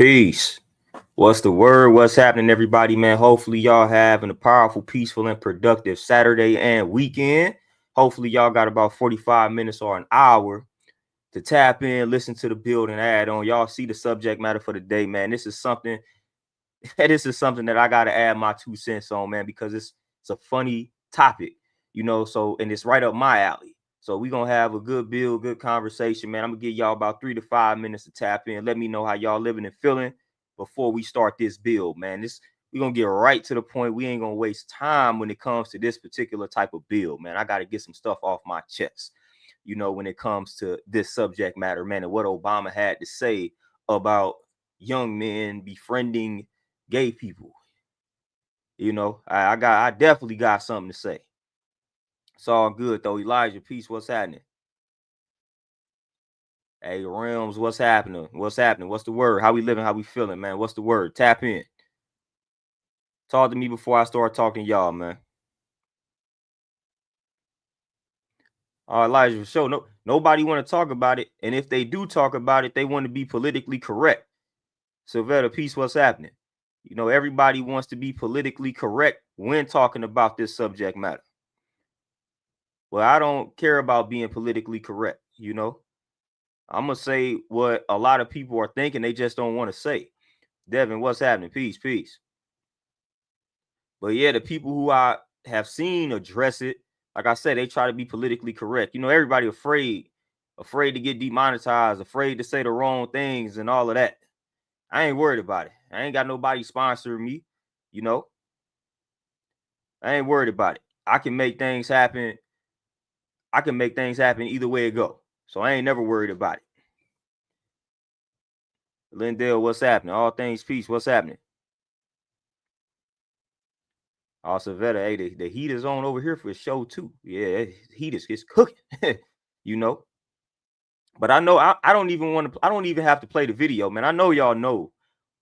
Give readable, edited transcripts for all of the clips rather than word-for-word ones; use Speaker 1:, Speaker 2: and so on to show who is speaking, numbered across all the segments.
Speaker 1: Peace. What's the word? What's happening, everybody, man? Hopefully, y'all having a powerful, peaceful, and productive Saturday and weekend. Hopefully, y'all got about 45 minutes or an hour to tap in, listen to the build, and add on. Y'all see the subject matter for the day, man. This is something that I gotta add my 2 cents on, man, because it's a funny topic, so and it's right up my alley. So we're gonna have a good build, good conversation, man. I'm gonna give y'all about 3 to 5 minutes to tap in. Let me know how y'all living and feeling before we start this build, man. We're gonna get right to the point. We ain't gonna waste time when it comes to this particular type of build, man. I gotta get some stuff off my chest, when it comes to this subject matter, man, and what Obama had to say about young men befriending gay people. I definitely got something to say. It's all good though. Elijah, peace. What's happening? Hey, Realms, what's happening? What's happening? What's the word? How we living? How we feeling, man? What's the word? Tap in. Talk to me before I start talking to y'all, man. Elijah, for sure. Nobody want to talk about it, and if they do talk about it, they want to be politically correct. Sylvetta, peace. What's happening? Everybody wants to be politically correct when talking about this subject matter. Well, I don't care about being politically correct. I'm going to say what a lot of people are thinking. They just don't want to say. Devin, what's happening? Peace, peace. But yeah, the people who I have seen address it, like I said, they try to be politically correct. Everybody afraid to get demonetized, afraid to say the wrong things and all of that. I ain't worried about it. I ain't got nobody sponsoring me. I ain't worried about it. I can make things happen. Either way it go. So I ain't never worried about it. Lindell, what's happening? All things peace. What's happening? Also, Veta, hey, the heat is on over here for a show too. Yeah, heat is cooking. But I know I don't even have to play the video, man. I know y'all know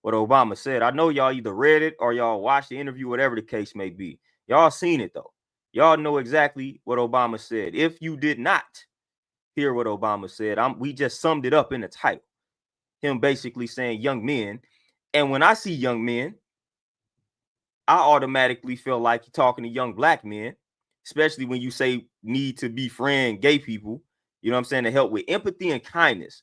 Speaker 1: what Obama said. I know y'all either read it or y'all watched the interview, whatever the case may be. Y'all seen it though. Y'all know exactly what Obama said. If you did not hear what Obama said, we just summed it up in the title. Him basically saying young men. And when I see young men, I automatically feel like you're talking to young black men, especially when you say need to befriend gay people, you know what I'm saying, to help with empathy and kindness.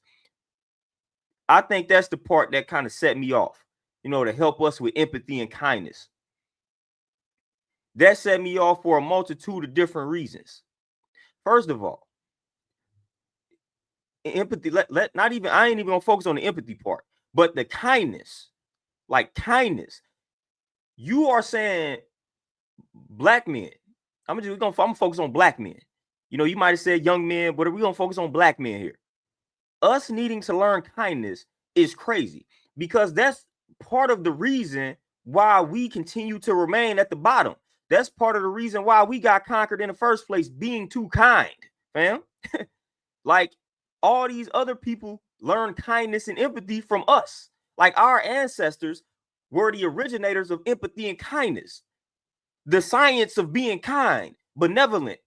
Speaker 1: I think that's the part that kind of set me off, to help us with empathy and kindness. That set me off for a multitude of different reasons. First of all, empathy, I ain't even gonna focus on the empathy part, but the kindness, like kindness. You are saying black men. I'm gonna focus on black men. You might have said young men, but we're gonna focus on black men here. Us needing to learn kindness is crazy because that's part of the reason why we continue to remain at the bottom. That's part of the reason why we got conquered in the first place, being too kind, fam. Like all these other people learn kindness and empathy from us. Like our ancestors were the originators of empathy and kindness. The science of being kind, benevolent,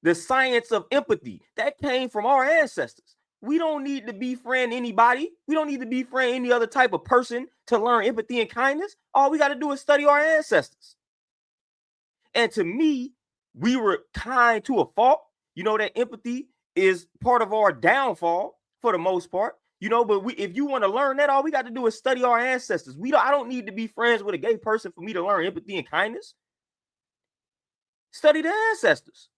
Speaker 1: the science of empathy, that came from our ancestors. We don't need to befriend anybody. We don't need to befriend any other type of person to learn empathy and kindness. All we got to do is study our ancestors. And to me, we were kind to a fault. That empathy is part of our downfall for the most part. But if you want to learn that, all we got to do is study our ancestors. I don't need to be friends with a gay person for me to learn empathy and kindness. Study the ancestors.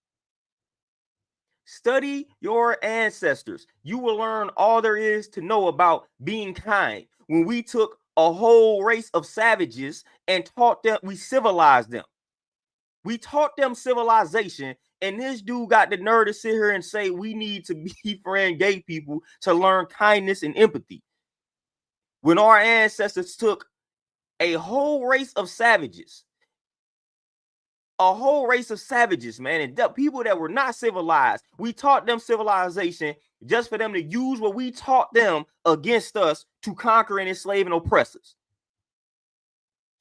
Speaker 1: Study your ancestors. You will learn all there is to know about being kind. When we took a whole race of savages and taught them, we civilized them. We taught them civilization, and this dude got the nerve to sit here and say we need to befriend gay people to learn kindness and empathy. When our ancestors took a whole race of savages, man, and people that were not civilized, we taught them civilization just for them to use what we taught them against us to conquer and enslave and oppress us.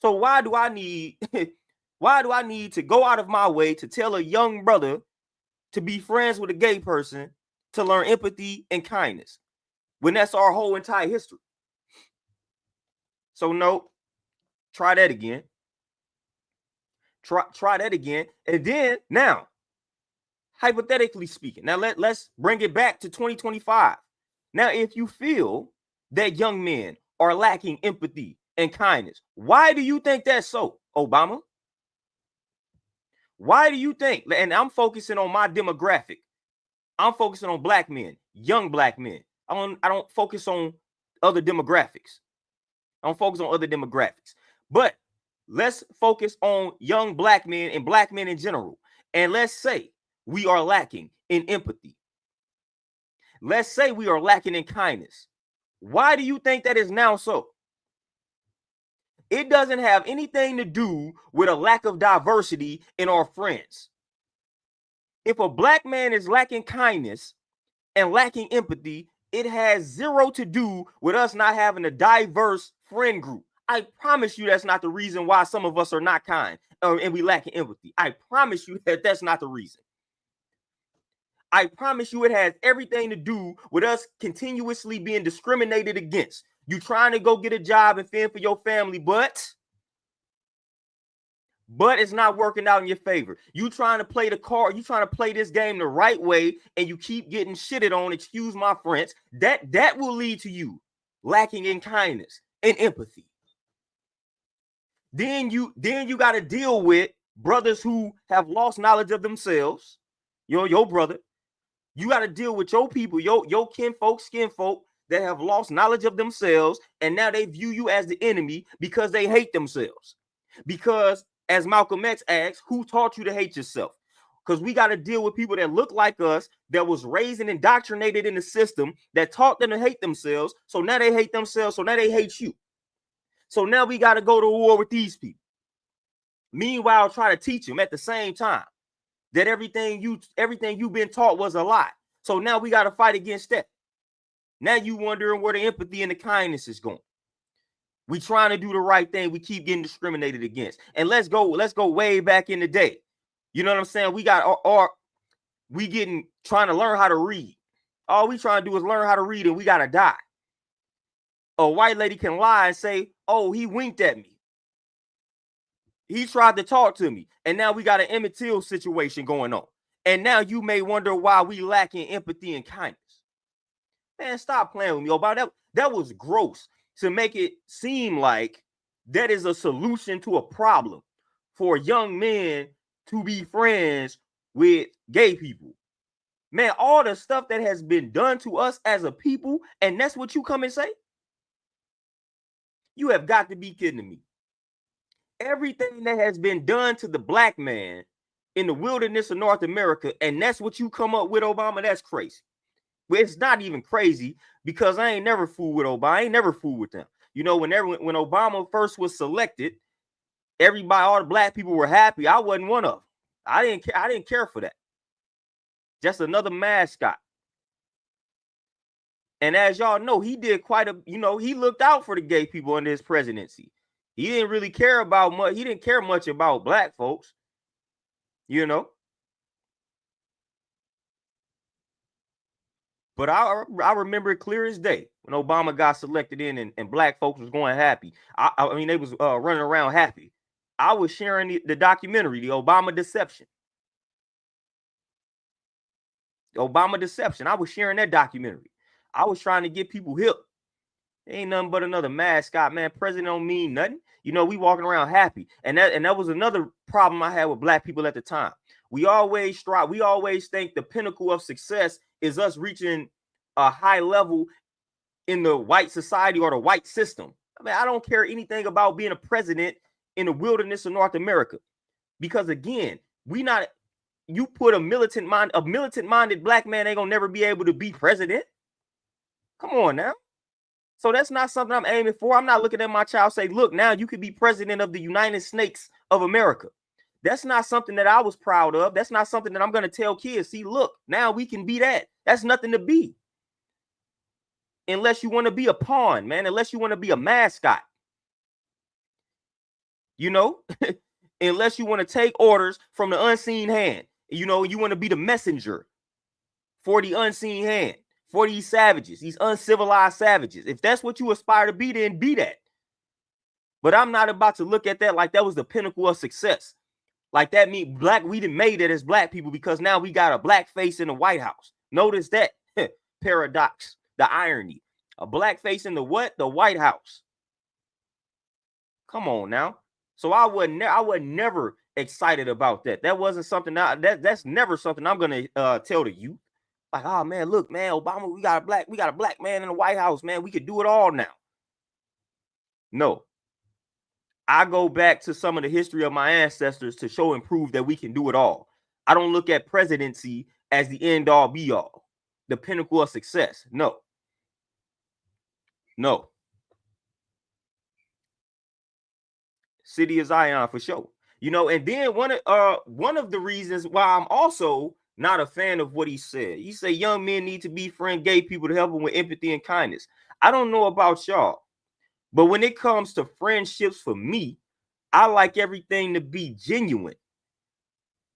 Speaker 1: So why do I need to go out of my way to tell a young brother to be friends with a gay person to learn empathy and kindness when that's our whole entire history? So no, try that again. Try that again. And then now, hypothetically speaking, now let's bring it back to 2025. Now, if you feel that young men are lacking empathy and kindness, why do you think that's so, Obama? Why do you think? And I'm focusing on my demographic. I'm focusing on black men, young black men. I don't focus on other demographics. I don't focus on other demographics. But let's focus on young black men and black men in general. And let's say we are lacking in empathy. Let's say we are lacking in kindness. Why do you think that is now so? It doesn't have anything to do with a lack of diversity in our friends. If a black man is lacking kindness and lacking empathy, it has zero to do with us not having a diverse friend group. I promise you that's not the reason why some of us are not kind and we lack empathy. I promise you that that's not the reason. I promise you it has everything to do with us continuously being discriminated against. You trying to go get a job and fend for your family, but it's not working out in your favor. You trying to play the card, you trying to play this game the right way, and you keep getting shitted on, excuse my French. That will lead to you lacking in kindness and empathy. Then you got to deal with brothers who have lost knowledge of themselves. Your brother. You got to deal with your people, your kinfolk, skinfolk that have lost knowledge of themselves, and now they view you as the enemy because they hate themselves. Because, as Malcolm X asks, who taught you to hate yourself? Because we got to deal with people that look like us, that was raised and indoctrinated in the system, that taught them to hate themselves. So now they hate themselves. So now they hate you. So now we got to go to war with these people. Meanwhile, try to teach them at the same time that everything you've been taught was a lie. So now we got to fight against that. Now you wondering where the empathy and the kindness is going. We trying to do the right thing. We keep getting discriminated against. And let's go way back in the day. You know what I'm saying? We got trying to learn how to read. All we trying to do is learn how to read, and we got to die. A white lady can lie and say, oh, he winked at me. He tried to talk to me. And now we got an Emmett Till situation going on. And now you may wonder why we lack in empathy and kindness. Man, stop playing with me, Obama. That was gross to make it seem like that is a solution to a problem for young men to be friends with gay people. Man, all the stuff that has been done to us as a people, and that's what you come and say? You have got to be kidding me. Everything that has been done to the black man in the wilderness of North America, and that's what you come up with, Obama, that's crazy. Well, it's not even crazy because I ain't never fooled with Obama. I ain't never fooled with them. You know, when Obama first was selected, everybody, all the black people were happy. I wasn't one of them. I didn't care for that. Just another mascot. And as y'all know, he did he looked out for the gay people under his presidency. He didn't really care about much. He didn't care much about black folks, you know. But I remember it clear as day when Obama got selected in and black folks was going happy. I mean, they was running around happy. I was sharing the documentary, The Obama Deception. Obama Deception. I was sharing that documentary. I was trying to get people hip. Ain't nothing but another mascot, man. President don't mean nothing. You know, we walking around happy. And that was another problem I had with black people at the time. We always strive. We always think the pinnacle of success is us reaching a high level in the white society or the white system. I mean, I don't care anything about being a president in the wilderness of North America. Because again, you put a militant-minded black man ain't gonna never be able to be president. Come on now. So that's not something I'm aiming for. I'm not looking at my child say, look, now you could be president of the United Snakes of America. That's not something that I was proud of. That's not something that I'm going to tell kids. See, look, now we can be that. That's nothing to be. Unless you want to be a pawn, man. Unless you want to be a mascot. You know? Unless you want to take orders from the unseen hand. You know, you want to be the messenger for the unseen hand. For these savages, these uncivilized savages. If that's what you aspire to be, then be that. But I'm not about to look at that like that was the pinnacle of success. Like that mean we done made it as black people because now we got a black face in the White House. Notice that paradox, the irony. A black face in the what? The White House. Come on now. So I was never excited about that. That wasn't something that's never something I'm gonna tell to you. Like, oh man, look, man, Obama, we got a black man in the White House, man. We could do it all now. No. I go back to some of the history of my ancestors to show and prove that we can do it all. I don't look at presidency as the end all be all, the pinnacle of success. No. No. City of Zion for sure. You know, and then one of the reasons why I'm also not a fan of what he said. He said young men need to befriend gay people to help them with empathy and kindness. I don't know about y'all, but when it comes to friendships for me, I like everything to be genuine.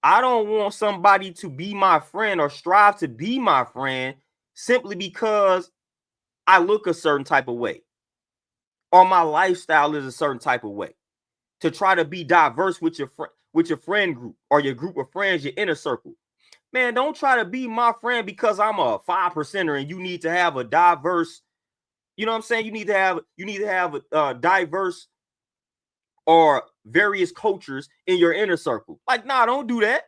Speaker 1: I don't want somebody to be my friend or strive to be my friend simply because I look a certain type of way or my lifestyle is a certain type of way. To try to be diverse with your friend group or your group of friends, your inner circle. Man, don't try to be my friend because I'm a 5%er and you need to have a diverse, you know what I'm saying? You need to have a diverse or various cultures in your inner circle. Like, nah, don't do that.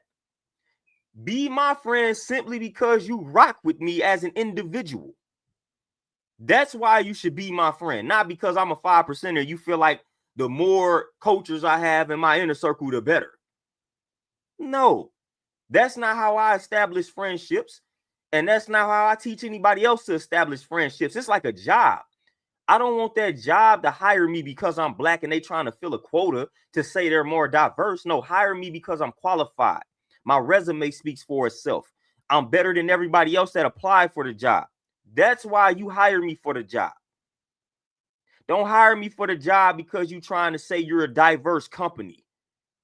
Speaker 1: Be my friend simply because you rock with me as an individual. That's why you should be my friend, not because I'm a 5%er. You feel like the more cultures I have in my inner circle, the better. No, that's not how I establish friendships. And that's not how I teach anybody else to establish friendships. It's like a job. I don't want that job to hire me because I'm black and they trying to fill a quota to say they're more diverse. No, hire me because I'm qualified. My resume speaks for itself. I'm better than everybody else that applied for the job. That's why you hire me for the job. Don't hire me for the job because you're trying to say you're a diverse company.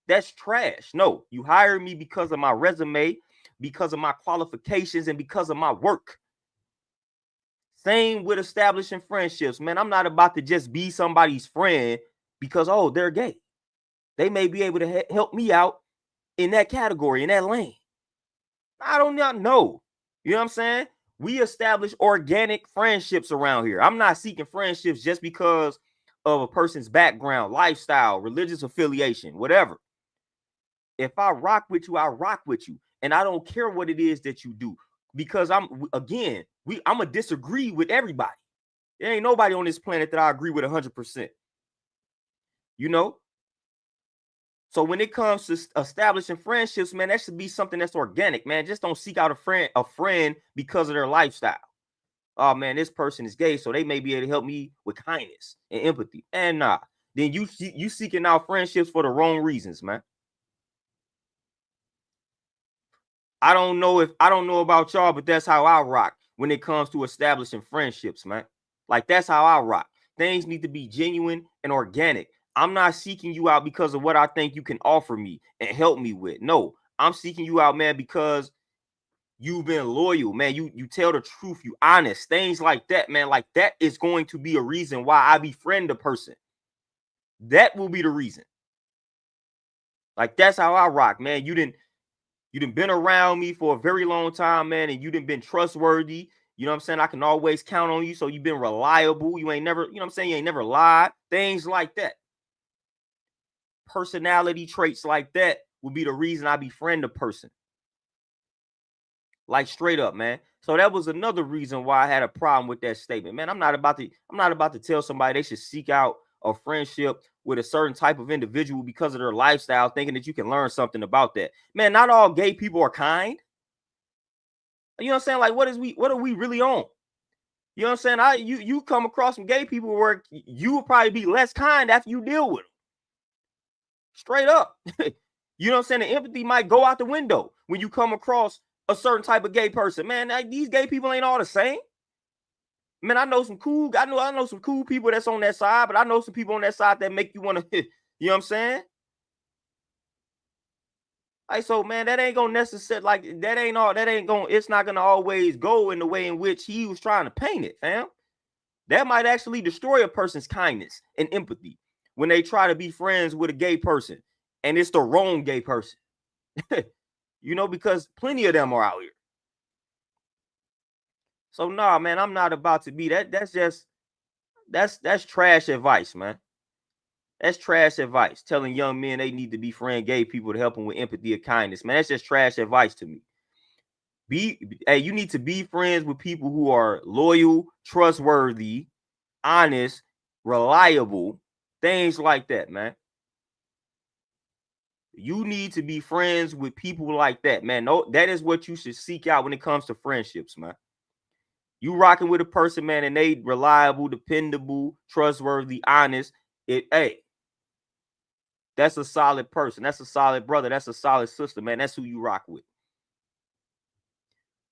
Speaker 1: That's trash. No, you hire me because of my resume, because of my qualifications, and because of my work. Same with establishing friendships, man. I'm not about to just be somebody's friend because, oh, they're gay. They may be able to help me out in that category, in that lane. I don't know. You know what I'm saying? We establish organic friendships around here. I'm not seeking friendships just because of a person's background, lifestyle, religious affiliation, whatever. If I rock with you, I rock with you. And I don't care what it is that you do. Because I'm gonna disagree with everybody. There ain't nobody on this planet that I agree with 100%. You know? So when it comes to establishing friendships, man, that should be something that's organic, man. Just don't seek out a friend because of their lifestyle. Oh man, this person is gay, so they may be able to help me with kindness and empathy. And nah, then you seeking out friendships for the wrong reasons, man. I don't know about y'all, but that's how I rock when it comes to establishing friendships, man. Like that's how I rock. Things need to be genuine and organic. I'm not seeking you out because of what I think you can offer me and help me with. No, I'm seeking you out, man, because you've been loyal, man. You tell the truth, you honest, things like that, man. Like that is going to be a reason why I befriend a person. That will be the reason. Like that's how I rock, man. You didn't been around me for a very long time, man, and you didn't been trustworthy. You know what I'm saying? I can always count on you. So you've been reliable. You ain't never, you know what I'm saying? You ain't never lied. Things like that. Personality traits like that will be the reason I befriend a person. Like straight up, man. So that was another reason why I had a problem with that statement. Man, I'm not about to tell somebody they should seek out a friendship with a certain type of individual because of their lifestyle, thinking that you can learn something about that. Man, not all gay people are kind. You know what I'm saying? Like, what are we really on? You know what I'm saying? You come across some gay people where you will probably be less kind after you deal with them. Straight up. You know what I'm saying? The empathy might go out the window when you come across a certain type of gay person. Man, these gay people ain't all the same. Man, I know some cool people that's on that side, but I know some people on that side that make you want to, you know what I'm saying? Like, so man, that ain't gonna necessarily like it's not gonna always go in the way in which he was trying to paint it, fam. That might actually destroy a person's kindness and empathy. when they try to be friends with a gay person and it's the wrong gay person. You know, because plenty of them are out here. So nah, man, I'm not about to be that. That's trash advice, man. That's trash advice. Telling young men they need to befriend gay people to help them with empathy or kindness, man. That's just trash advice to me. You need to be friends with people who are loyal, trustworthy, honest, reliable, things like that, man. You need to be friends with people like that, man. No, that is what you should seek out when it comes to friendships, man. You rocking with a person, man, and they reliable, dependable, trustworthy, honest. That's a solid person. That's a solid brother. That's a solid sister, man. That's who you rock with.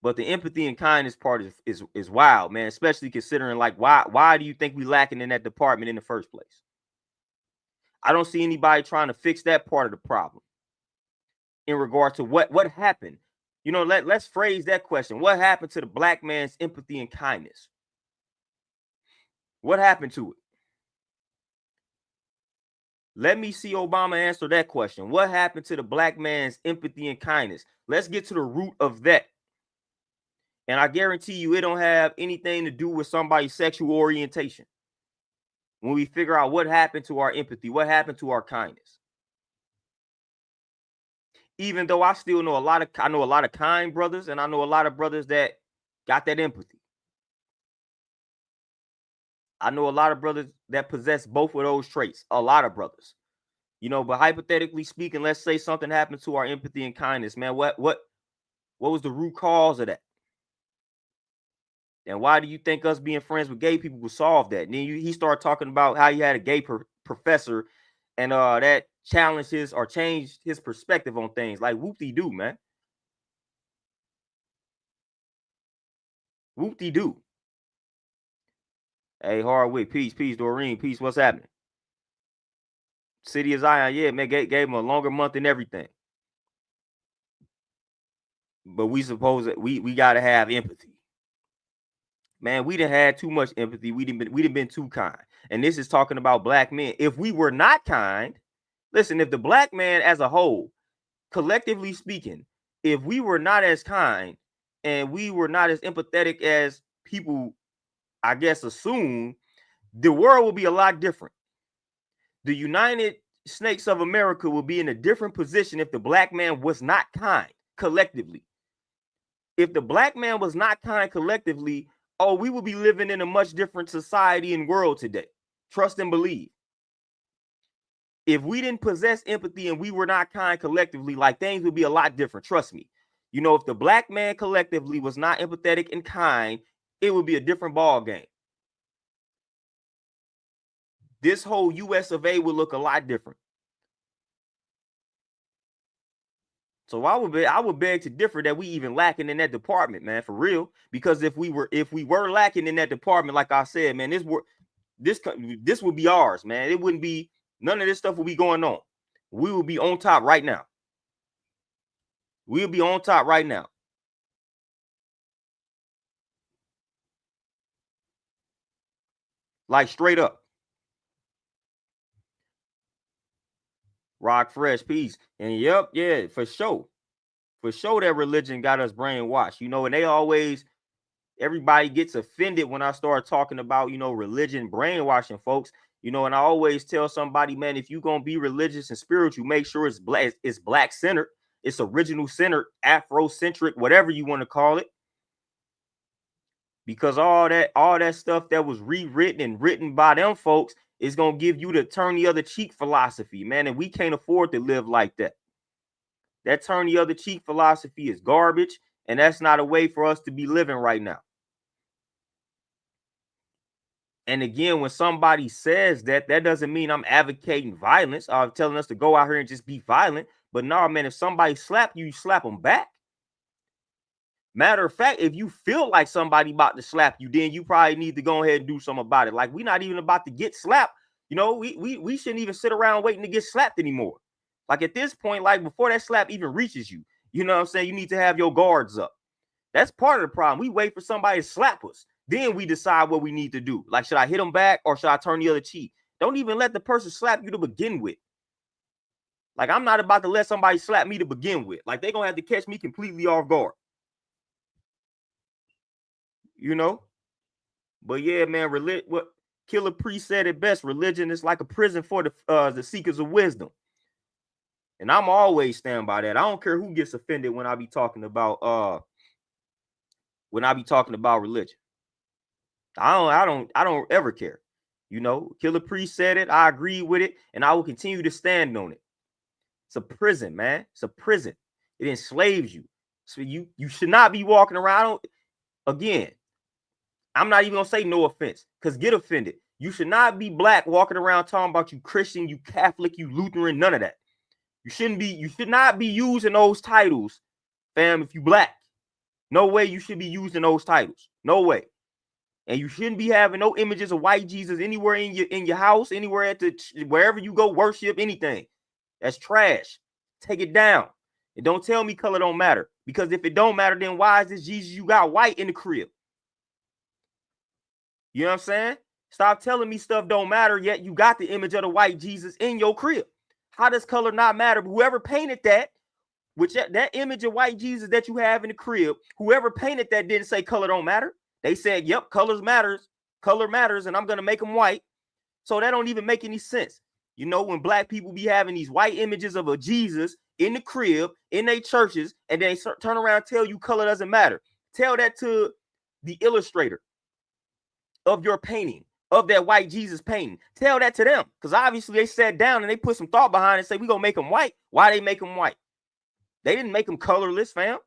Speaker 1: But the empathy and kindness part is wild, man. Especially considering, like, why do you think we lacking in that department in the first place? I don't see anybody trying to fix that part of the problem. In regard to what happened, you know, let's phrase that question. What happened to the black man's empathy and kindness? What happened to it? Let me see Obama answer that question. What happened to the black man's empathy and kindness? Let's get to the root of that. And I guarantee you it don't have anything to do with somebody's sexual orientation. When we figure out what happened to our empathy, what happened to our kindness. Even though I still know a lot of kind brothers, and I know a lot of brothers that got that empathy. I know a lot of brothers that possess both of those traits. A lot of brothers, you know. But hypothetically speaking, let's say something happened to our empathy and kindness, man. What was the root cause of that? And why do you think us being friends with gay people will solve that? And then he started talking about how he had a gay professor, and that challenged his or changed his perspective on things. Like, whoop-de-doo, man. Whoop-de-doo. Hey, Hardwick, peace, Doreen, peace. What's happening? City of Zion, yeah, man, gave him a longer month and everything. But we suppose that we gotta have empathy. Man, we done had too much empathy. We done been too kind. And this is talking about black men. If we were not kind, listen, if the black man as a whole, collectively speaking, if we were not as kind and we were not as empathetic as people, I guess, assume, the world will be a lot different. The United Snakes of America will be in a different position if the black man was not kind collectively. If the black man was not kind collectively, we would be living in a much different society and world today. Trust and believe. If we didn't possess empathy and we were not kind collectively, like, things would be a lot different. Trust me. You know, if the black man collectively was not empathetic and kind, it would be a different ball game. This whole US of A would look a lot different. So I would beg to differ that we even lacking in that department, man, for real. Because if we were lacking in that department, like I said, man, this would be ours, man. It wouldn't be, none of this stuff would be going on. We would be on top right now. We'll be on top right now. Like, straight up. Rock fresh peace. And yep, yeah, for sure. For sure that religion got us brainwashed. You know, and everybody gets offended when I start talking about, you know, religion brainwashing folks. You know, and I always tell somebody, man, if you're gonna be religious and spiritual, make sure it's black centered, it's original centered, Afrocentric, whatever you want to call it. Because all that stuff that was rewritten and written by them folks is gonna give you the turn the other cheek philosophy, man. And we can't afford to live like that. That turn the other cheek philosophy is garbage, and that's not a way for us to be living right now. And again, when somebody says that doesn't mean I'm advocating violence or telling us to go out here and just be violent. But no, man, if somebody slap you, you slap them back. Matter of fact, if you feel like somebody about to slap you, then you probably need to go ahead and do something about it. Like, we're not even about to get slapped. You know, we shouldn't even sit around waiting to get slapped anymore. Like, at this point, like, before that slap even reaches you, you know what I'm saying? You need to have your guards up. That's part of the problem. We wait for somebody to slap us. Then we decide what we need to do. Like, should I hit them back or should I turn the other cheek? Don't even let the person slap you to begin with. Like, I'm not about to let somebody slap me to begin with. Like, they're going to have to catch me completely off guard. You know? But yeah, man, what Killer Priest said it best, religion is like a prison for the seekers of wisdom. And I'm always stand by that. I don't care who gets offended when I be talking about religion. I don't ever care. You know, Killer Priest said it, I agree with it, and I will continue to stand on it. It's a prison, man. It's a prison. It enslaves you. So you should not be walking around. Again, I'm not even gonna say no offense, because get offended. You should not be black walking around talking about you Christian, you Catholic, you Lutheran, none of that. You should not be using those titles, fam, if you black. No way you should be using those titles. No way. And you shouldn't be having no images of white Jesus anywhere in your house, anywhere wherever you go worship, anything. That's trash. Take it down. And don't tell me color don't matter. Because if it don't matter, then why is this Jesus you got white in the crib? You know what I'm saying? Stop telling me stuff don't matter, yet you got the image of the white Jesus in your crib. How does color not matter? Whoever painted that, that image of white Jesus that you have in the crib, whoever painted that didn't say color don't matter. They said, yep, color matters, and I'm going to make them white. So that don't even make any sense. You know, when black people be having these white images of a Jesus in the crib, in their churches, and they turn around and tell you color doesn't matter. Tell that to the illustrator of your painting, of that white Jesus painting. Tell that to them, because obviously they sat down and they put some thought behind it and say, we're going to make them white. Why they make them white? They didn't make them colorless, fam.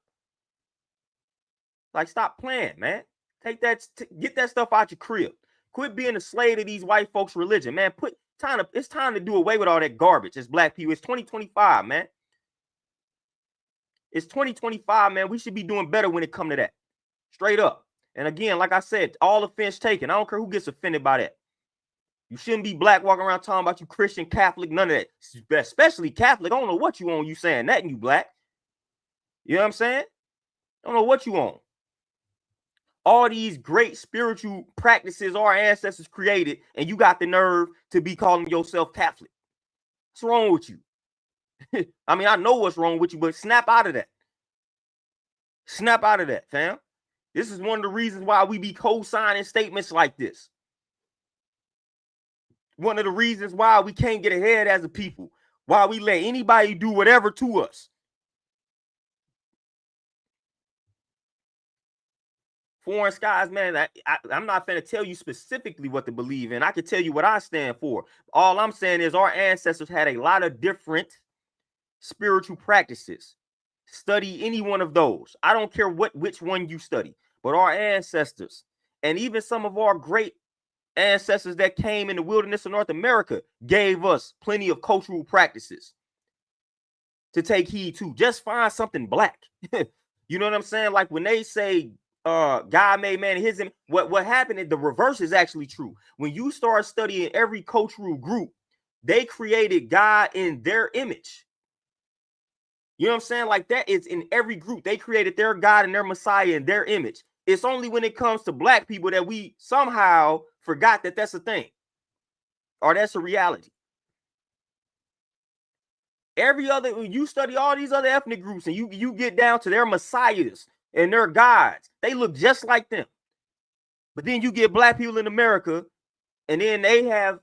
Speaker 1: Like, stop playing, man. Take that, get that stuff out your crib. Quit being a slave to these white folks' religion, man. It's time to do away with all that garbage as black people. It's 2025, man. It's 2025, man. We should be doing better when it comes to that. Straight up. And again, like I said, all offense taken. I don't care who gets offended by that. You shouldn't be black walking around talking about you Christian, Catholic, none of that. Especially Catholic. I don't know what you on. You saying that and you black. You know what I'm saying? I don't know what you on. All these great spiritual practices our ancestors created, and you got the nerve to be calling yourself Catholic. What's wrong with you? I mean, I know what's wrong with you, but snap out of that. Snap out of that, fam. This is one of the reasons why we be co-signing statements like this. One of the reasons why we can't get ahead as a people. Why we let anybody do whatever to us. Foreign skies, man, I'm not going to tell you specifically what to believe in. I can tell you what I stand for. All I'm saying is our ancestors had a lot of different spiritual practices. Study any one of those. I don't care which one you study, but our ancestors and even some of our great ancestors that came in the wilderness of North America gave us plenty of cultural practices to take heed to. Just find something black. You know what I'm saying? Like when they say God made man in his image, what happened is the reverse is actually true. When you start studying every cultural group, they created God in their image. You know what I'm saying? Like that is in every group. They created their God and their Messiah in their image. It's only when it comes to black people that we somehow forgot that that's a thing or that's a reality. When you study all these other ethnic groups and you get down to their messiahs and their gods, they look just like them. But then you get black people in America, and then they have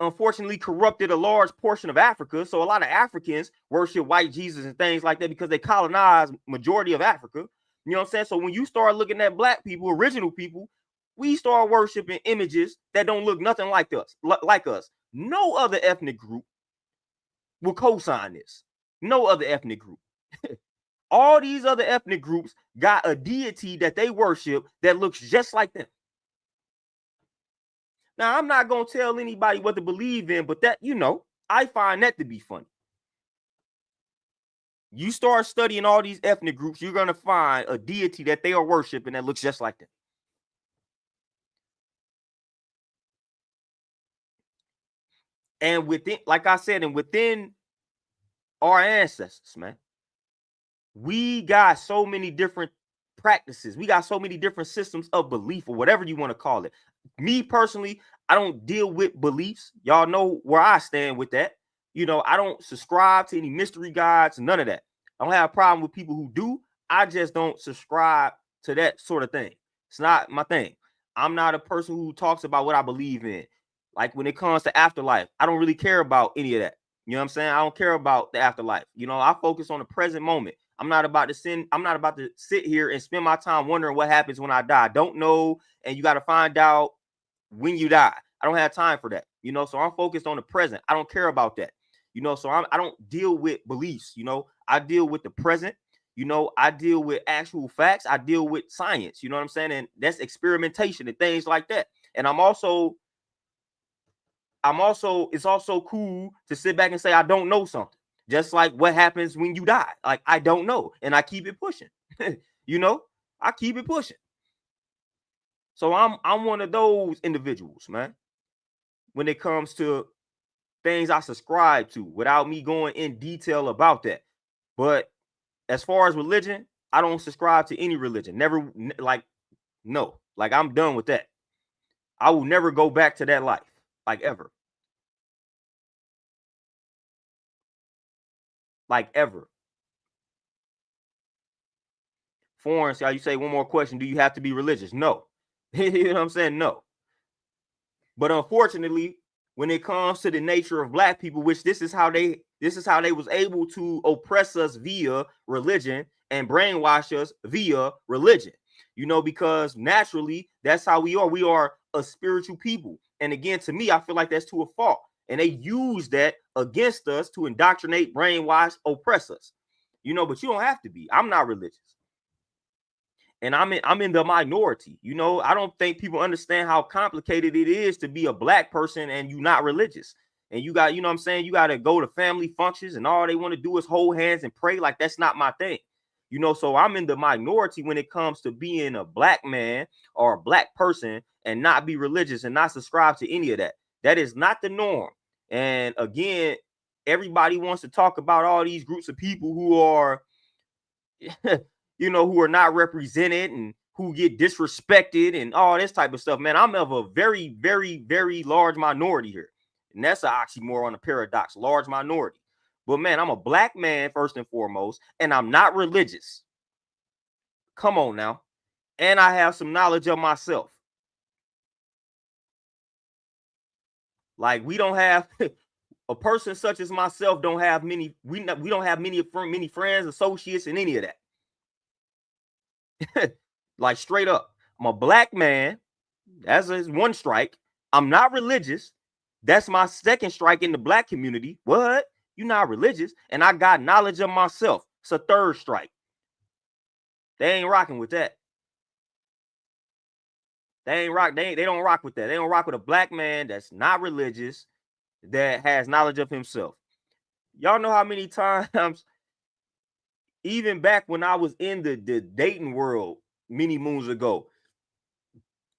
Speaker 1: unfortunately corrupted a large portion of Africa. So a lot of Africans worship white Jesus and things like that because they colonized majority of Africa. You know what I'm saying? So when you start looking at black people, original people, we start worshiping images that don't look nothing like us. No other ethnic group will co-sign this. No other ethnic group. All these other ethnic groups got a deity that they worship that looks just like them. Now, I'm not going to tell anybody what to believe in, but that, I find that to be funny. You start studying all these ethnic groups, you're going to find a deity that they are worshiping that looks just like them. And within, like I said, and within our ancestors, man, we got so many different practices. We got so many different systems of belief, or whatever you want to call it. Me personally, I don't deal with beliefs. Y'all know where I stand with that. You know, I don't subscribe to any mystery gods, none of that. I don't have a problem with people who do. I just don't subscribe to that sort of thing. It's not my thing. I'm not a person who talks about what I believe in. Like when it comes to afterlife, I don't really care about any of that. You know what I'm saying? I don't care about the afterlife. You know, I focus on the present moment. I'm not about to sit here and spend my time wondering what happens when I die. I don't know, and you got to find out when you die. I don't have time for that. You know, so I'm focused on the present. I don't care about that. You know, so I don't deal with beliefs. You know, I deal with the present. You know, I deal with actual facts. I deal with science. You know what I'm saying? And that's experimentation and things like that. And it's also cool to sit back and say I don't know something. Just like what happens when you die. Like I don't know, and I keep it pushing. You know, I keep it pushing. So I'm one of those individuals, man. When it comes to things I subscribe to, without me going in detail about that. But as far as religion, I don't subscribe to any religion. Never, like, no, like I'm done with that. I will never go back to that life, like ever. Like ever. Foreign, so you say one more question. Do you have to be religious? No. You know what I'm saying? No. But unfortunately, when it comes to the nature of black people, which this is how they was able to oppress us via religion and brainwash us via religion. You know, because naturally that's how we are. We are a spiritual people. And again, to me, I feel like that's to a fault. And they use that against us to indoctrinate, brainwash, oppress us. You know, but you don't have to be. I'm not religious. And I'm in the minority. You know, I don't think people understand how complicated it is to be a black person and you not religious. And you got, you know what I'm saying? You got to go to family functions and all they want to do is hold hands and pray. Like that's not my thing. You know, so I'm in the minority when it comes to being a black man or a black person and not be religious and not subscribe to any of that. That is not the norm. And again, everybody wants to talk about all these groups of people who are you know, who are not represented and who get disrespected and all this type of stuff. Man, I'm of a very, very, very large minority here. And that's an oxymoron, a paradox, large minority. But man, I'm a black man first and foremost, and I'm not religious. Come on now. And I have some knowledge of myself. Like we don't have a person such as myself don't have many, we don't have many friends, associates, and any of that. Like straight up, I'm a black man. That's one strike. I'm not religious. That's my second strike in the black community. What? You're not religious, and I got knowledge of myself. It's a third strike. They ain't rocking with that. They don't rock with that. They don't rock with a black man that's not religious, that has knowledge of himself. Y'all know how many times, even back when I was in the dating world many moons ago,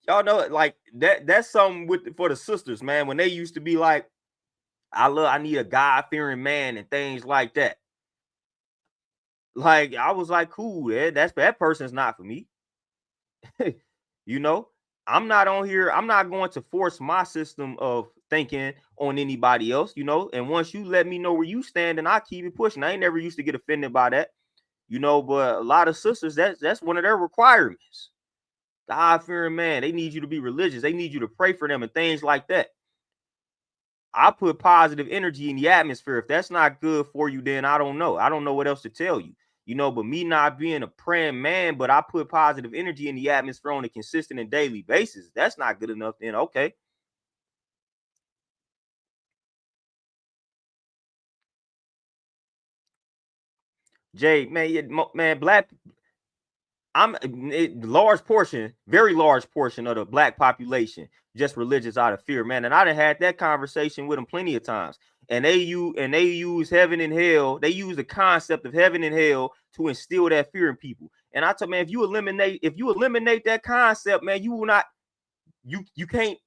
Speaker 1: y'all know like that's something for the sisters, man. When they used to be like, I need a God-fearing man and things like that. Like I was like, cool, that person's not for me. You know, I'm not on here. I'm not going to force my system of thinking on anybody else, you know. And once you let me know where you stand, and I keep it pushing. I ain't never used to get offended by that, you know. But a lot of sisters, that's one of their requirements. God-fearing man. They need you to be religious. They need you to pray for them and things like that. I put positive energy in the atmosphere. If that's not good for you, then I don't know. I don't know what else to tell you. You know, but me not being a praying man, but I put positive energy in the atmosphere on a consistent and daily basis. That's not good enough. Then okay. Jay, man, black. I'm large portion, very large portion of the black population just religious out of fear, man. And I done had that conversation with them plenty of times. And they use heaven and hell. They use the concept of heaven and hell to instill that fear in people. And I tell man, if you eliminate that concept, man, you will not, you can't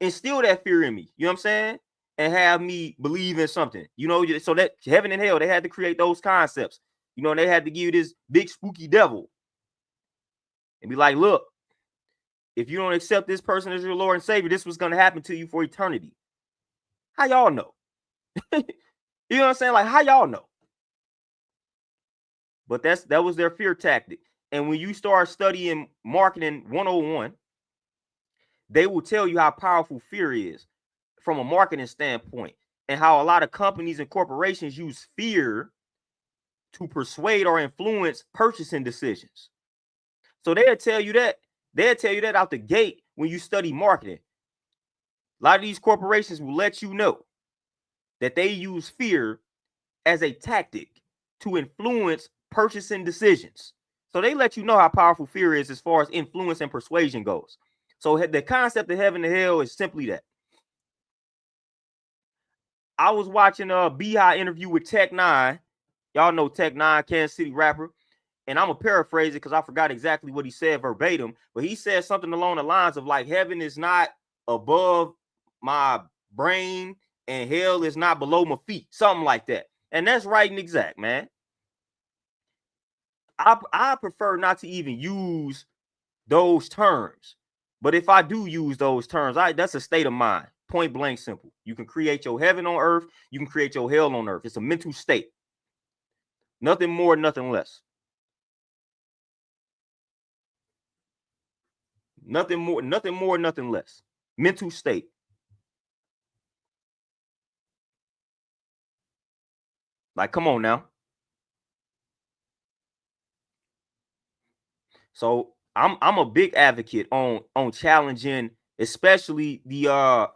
Speaker 1: instill that fear in me. You know what I'm saying? And have me believe in something. You know, so that heaven and hell, they had to create those concepts. You know, and they had to give you this big spooky devil. and be like, look, if you don't accept this person as your Lord and Savior, this was going to happen to you for eternity. How y'all know? You know what I'm saying? Like, how y'all know? But that was their fear tactic. And when you start studying marketing 101, they will tell you how powerful fear is from a marketing standpoint, and how a lot of companies and corporations use fear to persuade or influence purchasing decisions. So they'll tell you that. They'll tell you that out the gate when you study marketing. A lot of these corporations will let you know that they use fear as a tactic to influence purchasing decisions. So they let you know how powerful fear is as far as influence and persuasion goes. So the concept of heaven and hell is simply that. I was watching a Beehive interview with Tech Nine. Y'all know Tech Nine, Kansas City rapper. And I'm going to paraphrase it because I forgot exactly what he said verbatim. But he said something along the lines of like, heaven is not above my brain and hell is not below my feet. Something like that. And that's right and exact, man. I prefer not to even use those terms. But if I do use those terms, that's a state of mind. Point blank simple. You can create your heaven on earth. You can create your hell on earth. It's a mental state. Nothing more, nothing less. Nothing more, nothing less. Mental state. Like, come on now. So I'm a big advocate on challenging, especially the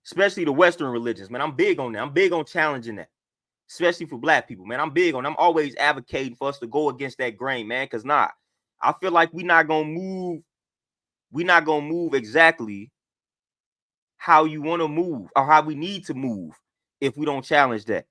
Speaker 1: especially the Western religions, man. I'm big on that. I'm big on challenging that, especially for Black people, man. I'm big on. I'm always advocating for us to go against that grain, man. Cause I feel like we're not gonna move. We're not gonna move exactly how you want to move or how we need to move if we don't challenge that.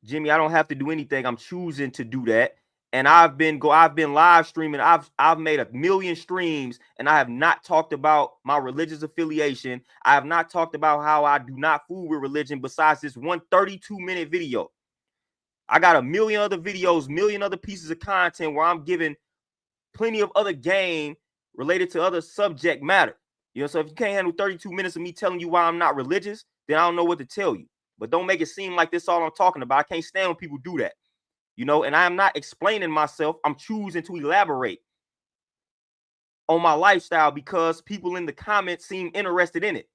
Speaker 1: Jimmy, I don't have to do anything. I'm choosing to do that. And I've been live streaming. I've made 1,000,000 streams, and I have not talked about my religious affiliation. I have not talked about how I do not fool with religion besides this one 32-minute video. I got 1,000,000 other videos, 1,000,000 other pieces of content where I'm giving plenty of other game related to other subject matter. You know, so if you can't handle 32 minutes of me telling you why I'm not religious, then I don't know what to tell you. But don't make it seem like this all I'm talking about. I can't stand when people do that. You know, and I am not explaining myself. I'm choosing to elaborate on my lifestyle because people in the comments seem interested in it.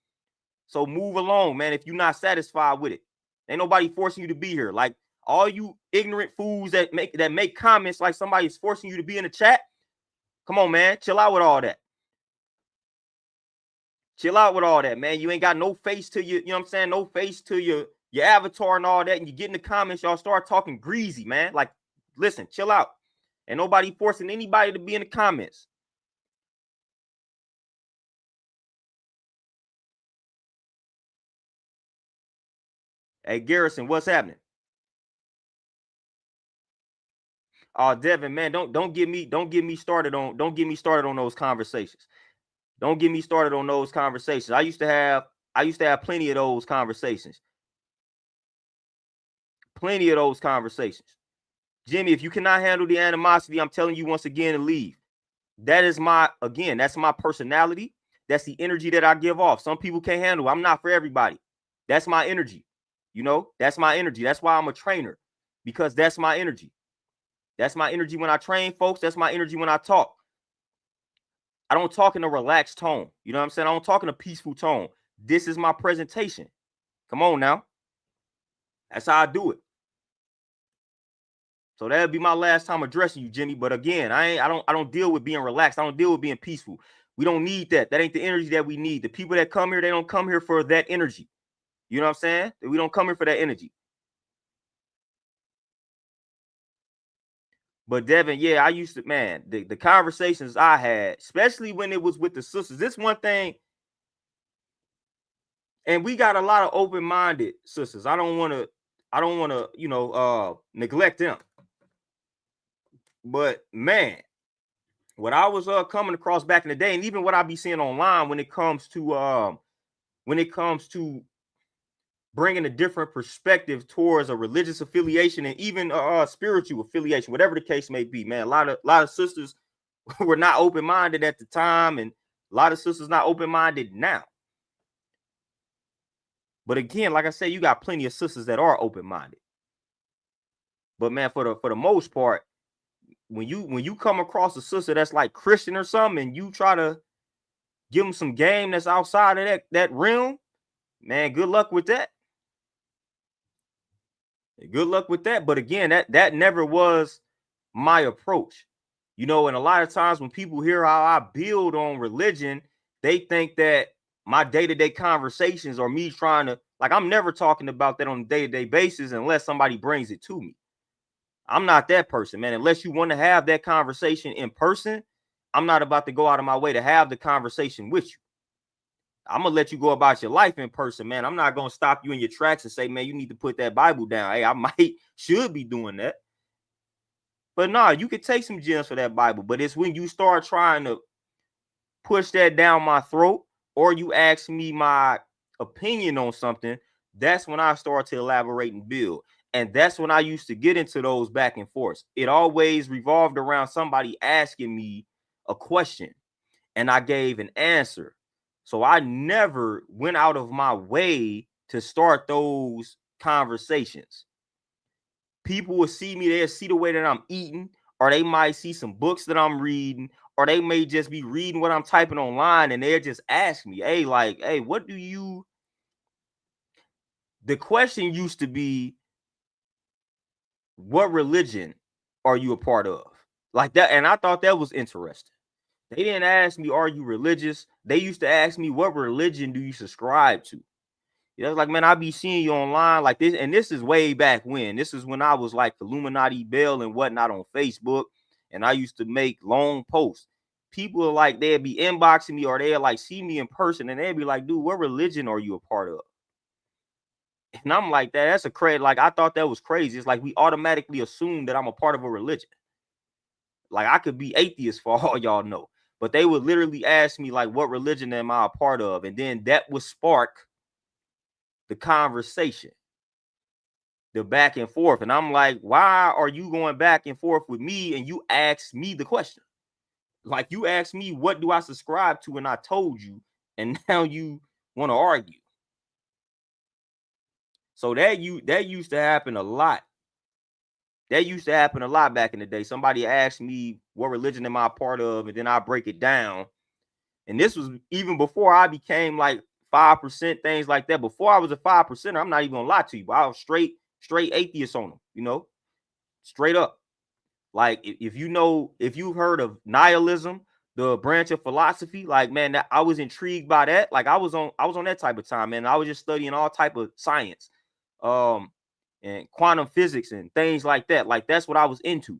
Speaker 1: So move along, man, if you're not satisfied with it. Ain't nobody forcing you to be here. Like all you ignorant fools that make comments like somebody's forcing you to be in the chat. Come on, man. Chill out with all that. Chill out with all that, man. You ain't got no face to you know what I'm saying? No face to your avatar and all that. And you get in the comments, y'all start talking greasy, man. Like, listen, chill out. And nobody forcing anybody to be in the comments. Hey, Garrison, what's happening? Oh, Devin, man, don't get me started on those conversations. Don't get me started on those conversations. I used to have plenty of those conversations. Plenty of those conversations. Jimmy, if you cannot handle the animosity, I'm telling you once again to leave. That's my personality. That's the energy that I give off. Some people can't handle. I'm not for everybody. That's my energy. You know, that's my energy. That's why I'm a trainer, because that's my energy. That's my energy when I train folks. That's my energy when I talk. I don't talk in a relaxed tone. You know what I'm saying? I don't talk in a peaceful tone. This is my presentation. Come on now. That's how I do it. So that'll be my last time addressing you, Jimmy. But again, I don't deal with being relaxed. I don't deal with being peaceful. We don't need that. That ain't the energy that we need. The people that come here, they don't come here for that energy. You know what I'm saying? We don't come here for that energy. But Devin, yeah, I used to, man, the conversations I had, especially when it was with the sisters. This one thing, and we got a lot of open-minded sisters. I don't want to, neglect them. But man, what I was coming across back in the day, and even what I be seeing online when it comes to bringing a different perspective towards a religious affiliation and even spiritual affiliation, whatever the case may be. Man, a lot of sisters were not open-minded at the time, and a lot of sisters not open-minded now. But again, like I said, you got plenty of sisters that are open-minded. But man, for the most part, when you come across a sister that's like Christian or something, and you try to give them some game that's outside of that realm, man, good luck with that. Good luck with that. But again, that never was my approach. And a lot of times when people hear how I build on religion, they think that my day-to-day conversations or me trying to, like, I'm never talking about that on a day-to-day basis unless somebody brings it to me. I'm not that person, man. Unless you want to have that conversation in person, I'm not about to go out of my way to have the conversation with you. I'm going to let you go about your life in person, man. I'm not going to stop you in your tracks and say, man, you need to put that Bible down. Hey, I should be doing that. But no, you could take some gems for that Bible. But it's when you start trying to push that down my throat, or you ask me my opinion on something, that's when I start to elaborate and build. And that's when I used to get into those back and forths. It always revolved around somebody asking me a question, and I gave an answer. So I never went out of my way to start those conversations. People will see me, they'll see the way that I'm eating, or they might see some books that I'm reading, or they may just be reading what I'm typing online, and they'll just ask me, hey, what do you... The question used to be, what religion are you a part of? Like that, and I thought that was interesting. They didn't ask me, are you religious? They used to ask me, what religion do you subscribe to? It's like, man, I be seeing you online like this. And this is way back when. This is when I was like Illuminati Bell and whatnot on Facebook. And I used to make long posts. People are like, they'd be inboxing me, or they'd like see me in person, and they'd be like, dude, what religion are you a part of? And I'm like, that's a crazy, like, I thought that was crazy. It's like we automatically assume that I'm a part of a religion. Like, I could be atheist for all y'all know. But they would literally ask me, like, what religion am I a part of? And then that would spark the conversation, the back and forth. And I'm like, why are you going back and forth with me? And you asked me the question. Like, you asked me, what do I subscribe to? And I told you. And now you want to argue. So that used to happen a lot. That used to happen a lot back in the day. Somebody asked me, what religion am I a part of? And then I break it down. And this was even before I became like 5%, things like that. Before I was a 5%, I'm not even gonna lie to you, but I was straight atheist on them, straight up. Like, if you've heard of nihilism, the branch of philosophy, like, man, I was intrigued by that. Like, I was on that type of time, man. I was just studying all type of science. And quantum physics and things like that. Like, that's what I was into.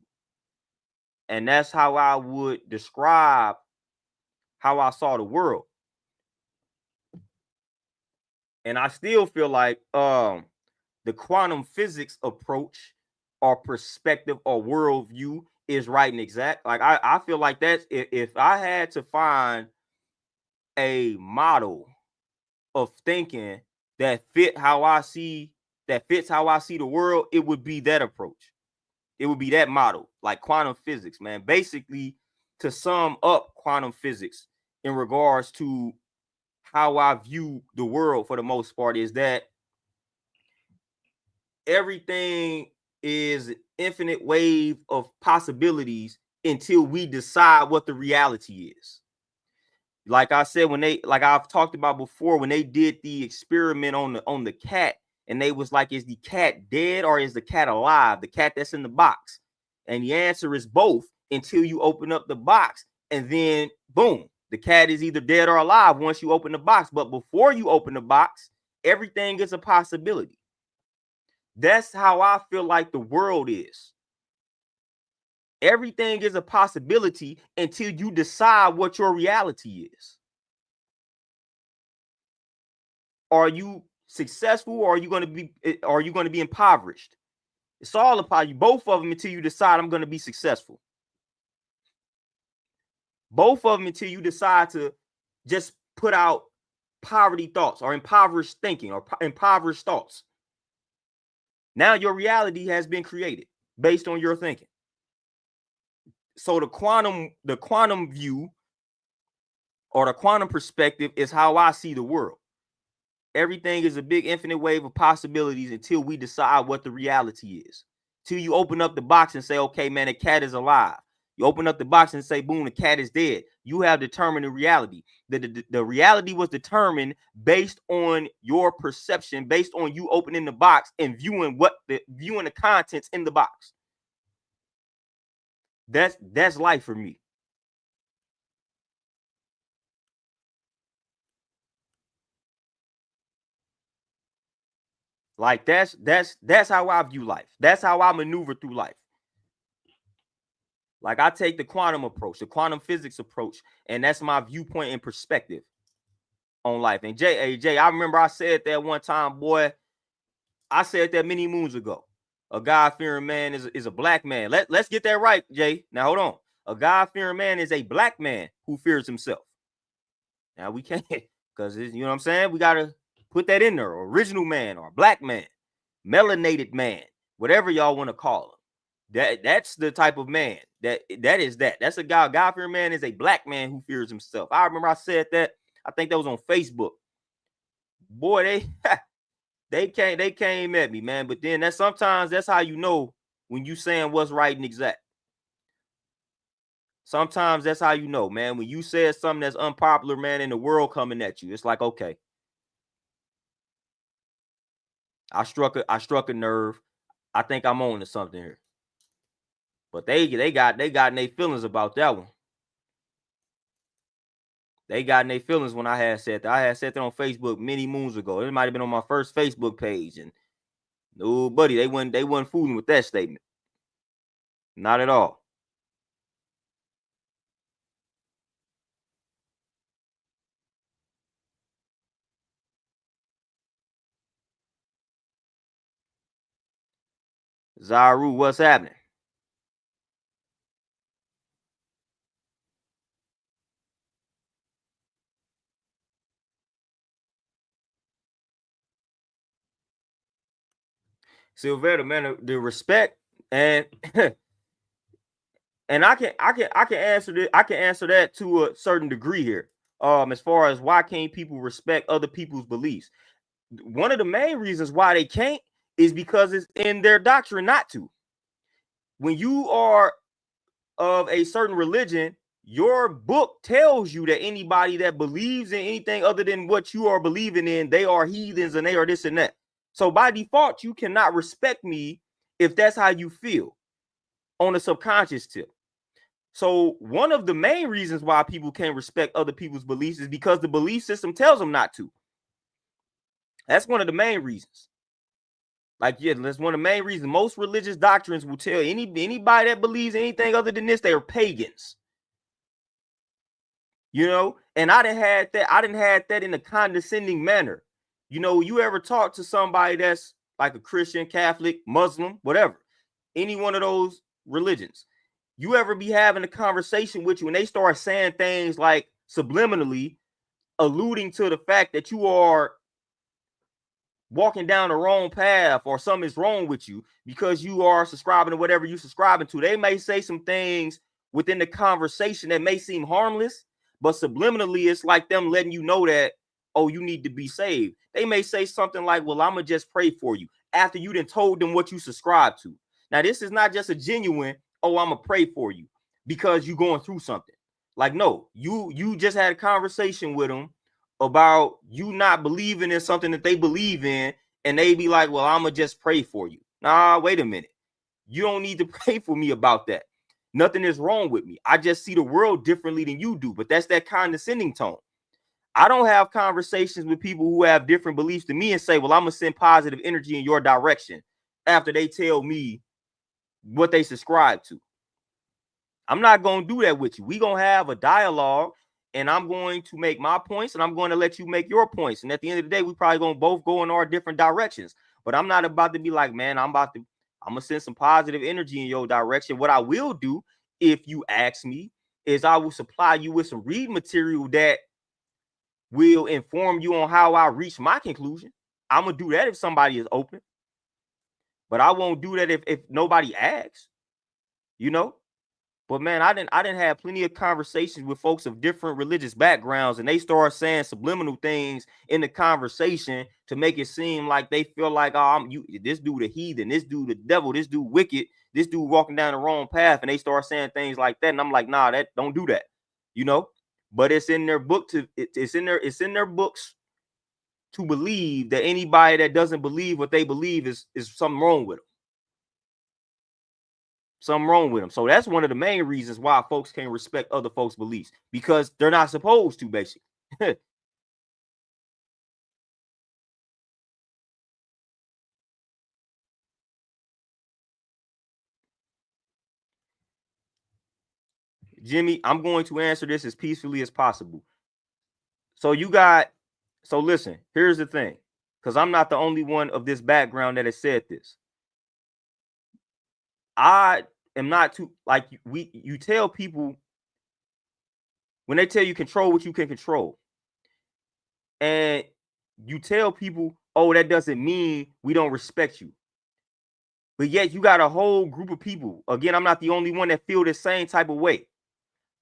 Speaker 1: And that's how I would describe how I saw the world. And I still feel like the quantum physics approach or perspective or worldview is right and exact. Like, I feel like that's, if I had to find a model of thinking that fits how I see the world, it would be that approach. It would be that model, like quantum physics, man. Basically, to sum up quantum physics in regards to how I view the world for the most part, is that everything is an infinite wave of possibilities until we decide what the reality is. Like I said, like I've talked about before, when they did the experiment on the cat, and they was like, is the cat dead or is the cat alive? The cat that's in the box. And the answer is both, until you open up the box, and then boom, the cat is either dead or alive once you open the box. But before you open the box, everything is a possibility. That's how I feel like the world is. Everything is a possibility until you decide what your reality is. Are you successful, or are you going to be impoverished? It's all about you, both of them, until you decide I'm going to be successful. Both of them until you decide to just put out poverty thoughts or impoverished thinking or impoverished thoughts. Now your reality has been created based on your thinking. So the quantum view or the quantum perspective is how I see the world. Everything is a big infinite wave of possibilities until we decide what the reality is. Till you open up the box and say, okay, man, the cat is alive. You open up the box and say, boom, the cat is dead. You have determined the reality. The reality was determined based on your perception, based on you opening the box and viewing the contents in the box. That's life for me. Like that's how I view life. That's how I maneuver through life. Like I take the quantum approach, the quantum physics approach, and that's my viewpoint and perspective on life. And Jay, I remember I said that one time, boy. I said that many moons ago. A God-fearing man is a black man. Let's get that right, Jay. Now hold on. A God-fearing man is a black man who fears himself. Now we can't, because you know what I'm saying? We gotta put that in there. Original man or black man, melanated man, whatever y'all want to call him. That's the type of man that is that. That's a guy. God-fearing man is a black man who fears himself. I remember I said that. I think that was on Facebook. Boy, they came at me, man. But then sometimes that's how you know when you saying what's right and exact. Sometimes that's how you know, man. When you said something that's unpopular, man, in the world coming at you, it's like, okay, I struck a nerve. I think I'm on to something here. But they got in their feelings about that one. They got in their feelings when I had said that. I had said that on Facebook many moons ago. It might have been on my first Facebook page, and no, buddy, they wasn't fooling with that statement. Not at all. Zaru, what's happening? Silvera, man, the respect and and I can answer this. I can answer that to a certain degree here. As far as why can't people respect other people's beliefs? One of the main reasons why they can't is because it's in their doctrine not to. When you are of a certain religion, your book tells you that anybody that believes in anything other than what you are believing in, they are heathens and they are this and that. So by default, you cannot respect me if that's how you feel on a subconscious tip. So one of the main reasons why people can't respect other people's beliefs is because the belief system tells them not to. That's one of the main reasons. Like, yeah, that's one of the main reasons. Most religious doctrines will tell anybody that believes anything other than this, they are pagans. You know, and I didn't have that in a condescending manner. You know, you ever talk to somebody that's like a Christian, Catholic, Muslim, whatever, any one of those religions, you ever be having a conversation with you and they start saying things like subliminally alluding to the fact that you are walking down the wrong path or something is wrong with you because you are subscribing to whatever you're subscribing to. They may say some things within the conversation that may seem harmless, but subliminally it's like them letting you know that, oh, you need to be saved. They may say something like, well, I'm gonna just pray for you after you done told them what you subscribe to. Now, this is not just a genuine, oh, I'm gonna pray for you because you're going through something. Like, no, you just had a conversation with them about you not believing in something that they believe in, and they be like, well, I'm gonna just pray for you. Nah, wait a minute. You don't need to pray for me about that. Nothing is wrong with me. I just see the world differently than you do, but that's that condescending tone. I don't have conversations with people who have different beliefs than me and say, well, I'm gonna send positive energy in your direction after they tell me what they subscribe to. I'm not going to do that with you. We're going to have a dialogue, and I'm going to make my points, and I'm going to let you make your points. And at the end of the day, we probably going to both go in our different directions. But I'm not about to be like, man, I'm going to send some positive energy in your direction. What I will do, if you ask me, is I will supply you with some read material that will inform you on how I reach my conclusion. I'm gonna do that if somebody is open, but I won't do that if nobody asks, you know. But man, I didn't have plenty of conversations with folks of different religious backgrounds, and they start saying subliminal things in the conversation to make it seem like they feel like, oh, this dude a heathen, this dude the devil, this dude wicked, this dude walking down the wrong path, and they start saying things like that, and I'm like, nah, that don't do that, you know. But it's in their book it's in their books to believe that anybody that doesn't believe what they believe is something wrong with them. Something wrong with them. So that's one of the main reasons why folks can't respect other folks' beliefs, because they're not supposed to, basically. Jimmy, I'm going to answer this as peacefully as possible. So listen, here's the thing, because I'm not the only one of this background that has said this. I am not too, like, you tell people, when they tell you control what you can control, and you tell people, oh, that doesn't mean we don't respect you. But yet you got a whole group of people. Again, I'm not the only one that feel the same type of way.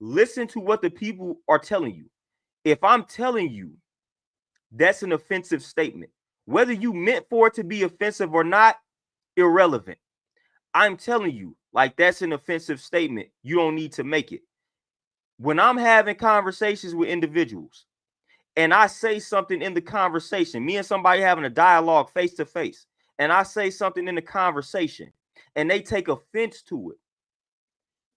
Speaker 1: Listen to what the people are telling you. If I'm telling you that's an offensive statement, whether you meant for it to be offensive or not, irrelevant. I'm telling you, like, that's an offensive statement. You don't need to make it. When I'm having conversations with individuals and I say something in the conversation, me and somebody having a dialogue face to face, and I say something in the conversation and they take offense to it.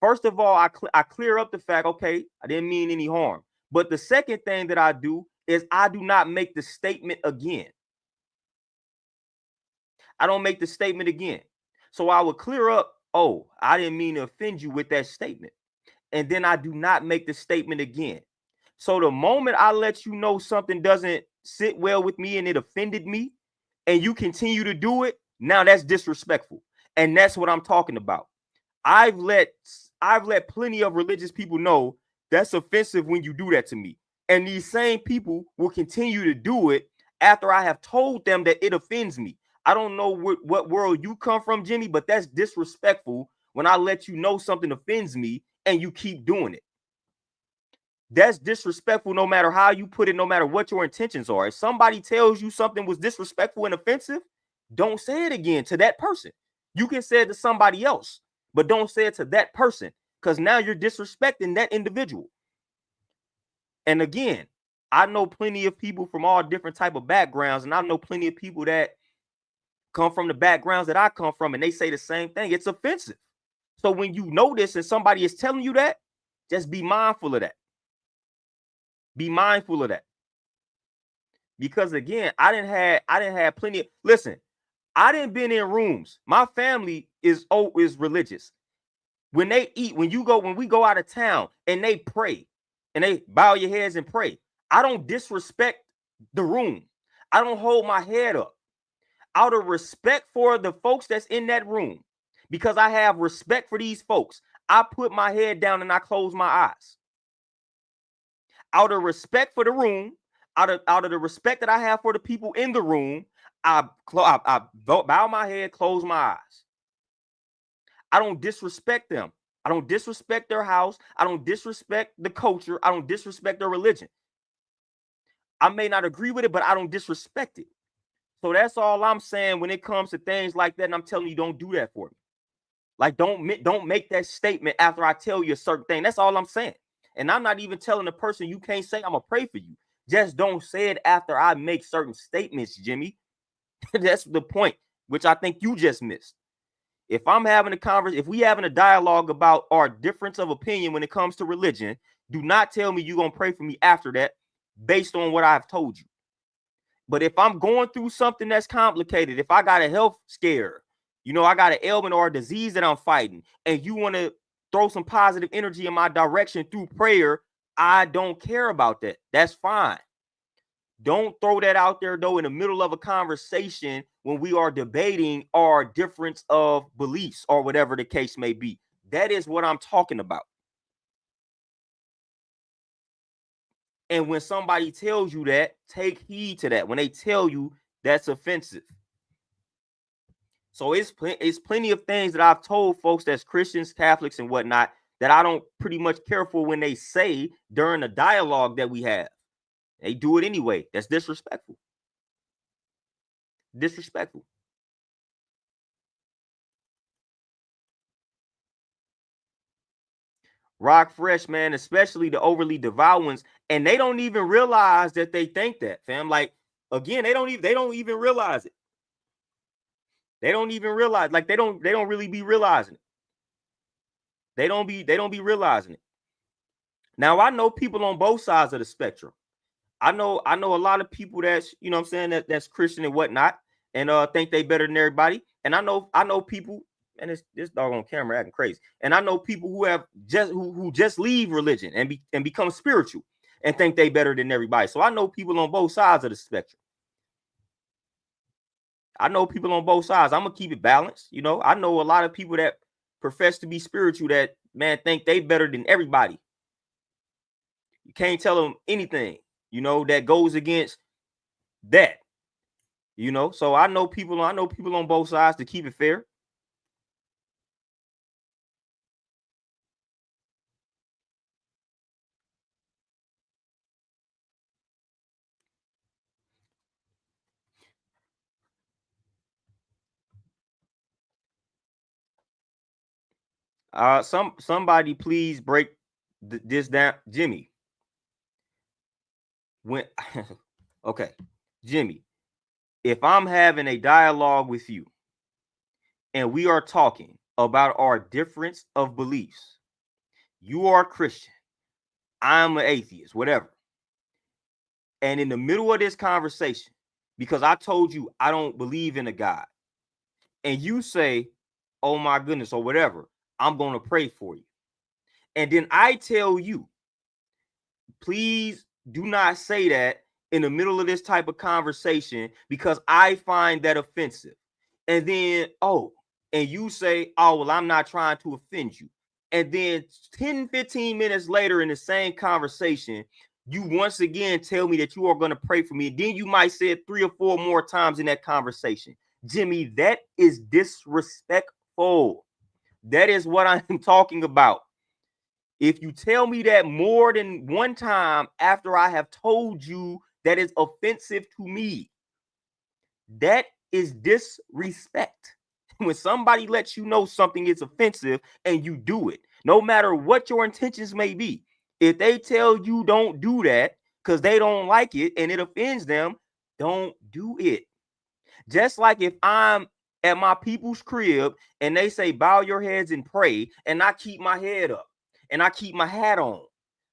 Speaker 1: First of all, I clear up the fact, okay, I didn't mean any harm. But the second thing that I do is I do not make the statement again. I don't make the statement again. So I would clear up, oh, I didn't mean to offend you with that statement. And then I do not make the statement again. So the moment I let you know something doesn't sit well with me and it offended me, and you continue to do it, now that's disrespectful. And that's what I'm talking about. I've let plenty of religious people know that's offensive when you do that to me. And these same people will continue to do it after I have told them that it offends me. I don't know what world you come from, Jimmy, but that's disrespectful when I let you know something offends me and you keep doing it. That's disrespectful no matter how you put it, no matter what your intentions are. If somebody tells you something was disrespectful and offensive, don't say it again to that person. You can say it to somebody else, but don't say it to that person, because now you're disrespecting that individual. And again, I know plenty of people from all different type of backgrounds, and I know plenty of people that come from the backgrounds that I come from, and they say the same thing. It's offensive. So when you know this and somebody is telling you that, just be mindful of that. Be mindful of that. Because again, I didn't have plenty of, listen, I didn't been in rooms. My family is religious. When they eat, when we go out of town and they pray and they bow your heads and pray, I don't disrespect the room. I don't hold my head up. Out of respect for the folks that's in that room, because I have respect for these folks, I put my head down and I close my eyes. Out of respect for the room, out of the respect that I have for the people in the room, I bow my head, close my eyes. I don't disrespect them. I don't disrespect their house. I don't disrespect the culture. I don't disrespect their religion. I may not agree with it, but I don't disrespect it. So that's all I'm saying when it comes to things like that. And I'm telling you, don't do that for me. Like, don't make that statement after I tell you a certain thing. That's all I'm saying. And I'm not even telling the person you can't say I'm gonna pray for you. Just don't say it after I make certain statements, Jimmy. That's the point, which I think you just missed. If I'm having a conversation, if we having a dialogue about our difference of opinion when it comes to religion, do not tell me you're gonna pray for me after that based on what I've told you. But if I'm going through something that's complicated, if I got a health scare, I got an ailment or a disease that I'm fighting, and you want to throw some positive energy in my direction through prayer, I don't care about that. That's fine. Don't throw that out there, though, in the middle of a conversation when we are debating our difference of beliefs or whatever the case may be. That is what I'm talking about. And when somebody tells you that, take heed to that. When they tell you that's offensive. So it's plenty of things that I've told folks that's Christians, Catholics, and whatnot that I don't pretty much care for when they say during the dialogue that we have. They do it anyway. That's disrespectful. Disrespectful. Rock fresh, man, especially the overly devout ones, and they don't even realize that they think that, fam. Like, again, they don't even realize it. They don't even realize, like, they don't really be realizing it. They don't be realizing it. Now, I know people on both sides of the spectrum. I know a lot of people that's, you know what I'm saying, that's Christian and whatnot, and think they better than everybody. And I know people, and this dog on camera acting crazy. And I know people who have who just leave religion and become spiritual and think they better than everybody. So I know people on both sides of the spectrum. I know people on both sides. I'm gonna keep it balanced. You know, I know a lot of people that profess to be spiritual that, man, think they better than everybody. You can't tell them anything, you know, that goes against that. You know, so I know people on both sides, to keep it fair. Somebody please break this down, Jimmy. When okay, Jimmy, if I'm having a dialogue with you and we are talking about our difference of beliefs, you are a Christian, I'm an atheist, whatever. And in the middle of this conversation, because I told you I don't believe in a God, and you say, oh my goodness, or whatever, I'm going to pray for you. And then I tell you, please do not say that in the middle of this type of conversation, because I find that offensive. And then, and you say, oh, well, I'm not trying to offend you. And then 10, 15 minutes later in the same conversation, you once again tell me that you are going to pray for me. And then you might say it 3 or 4 more times in that conversation. Jimmy, that is disrespectful. That is what I'm talking about. If you tell me that more than one time after I have told you that is offensive to me, that is disrespect. When somebody lets you know something is offensive and you do it, no matter what your intentions may be, if they tell you don't do that because they don't like it and it offends them, don't do it. Just like if I'm at my people's crib and they say, bow your heads and pray, and I keep my head up and I keep my hat on,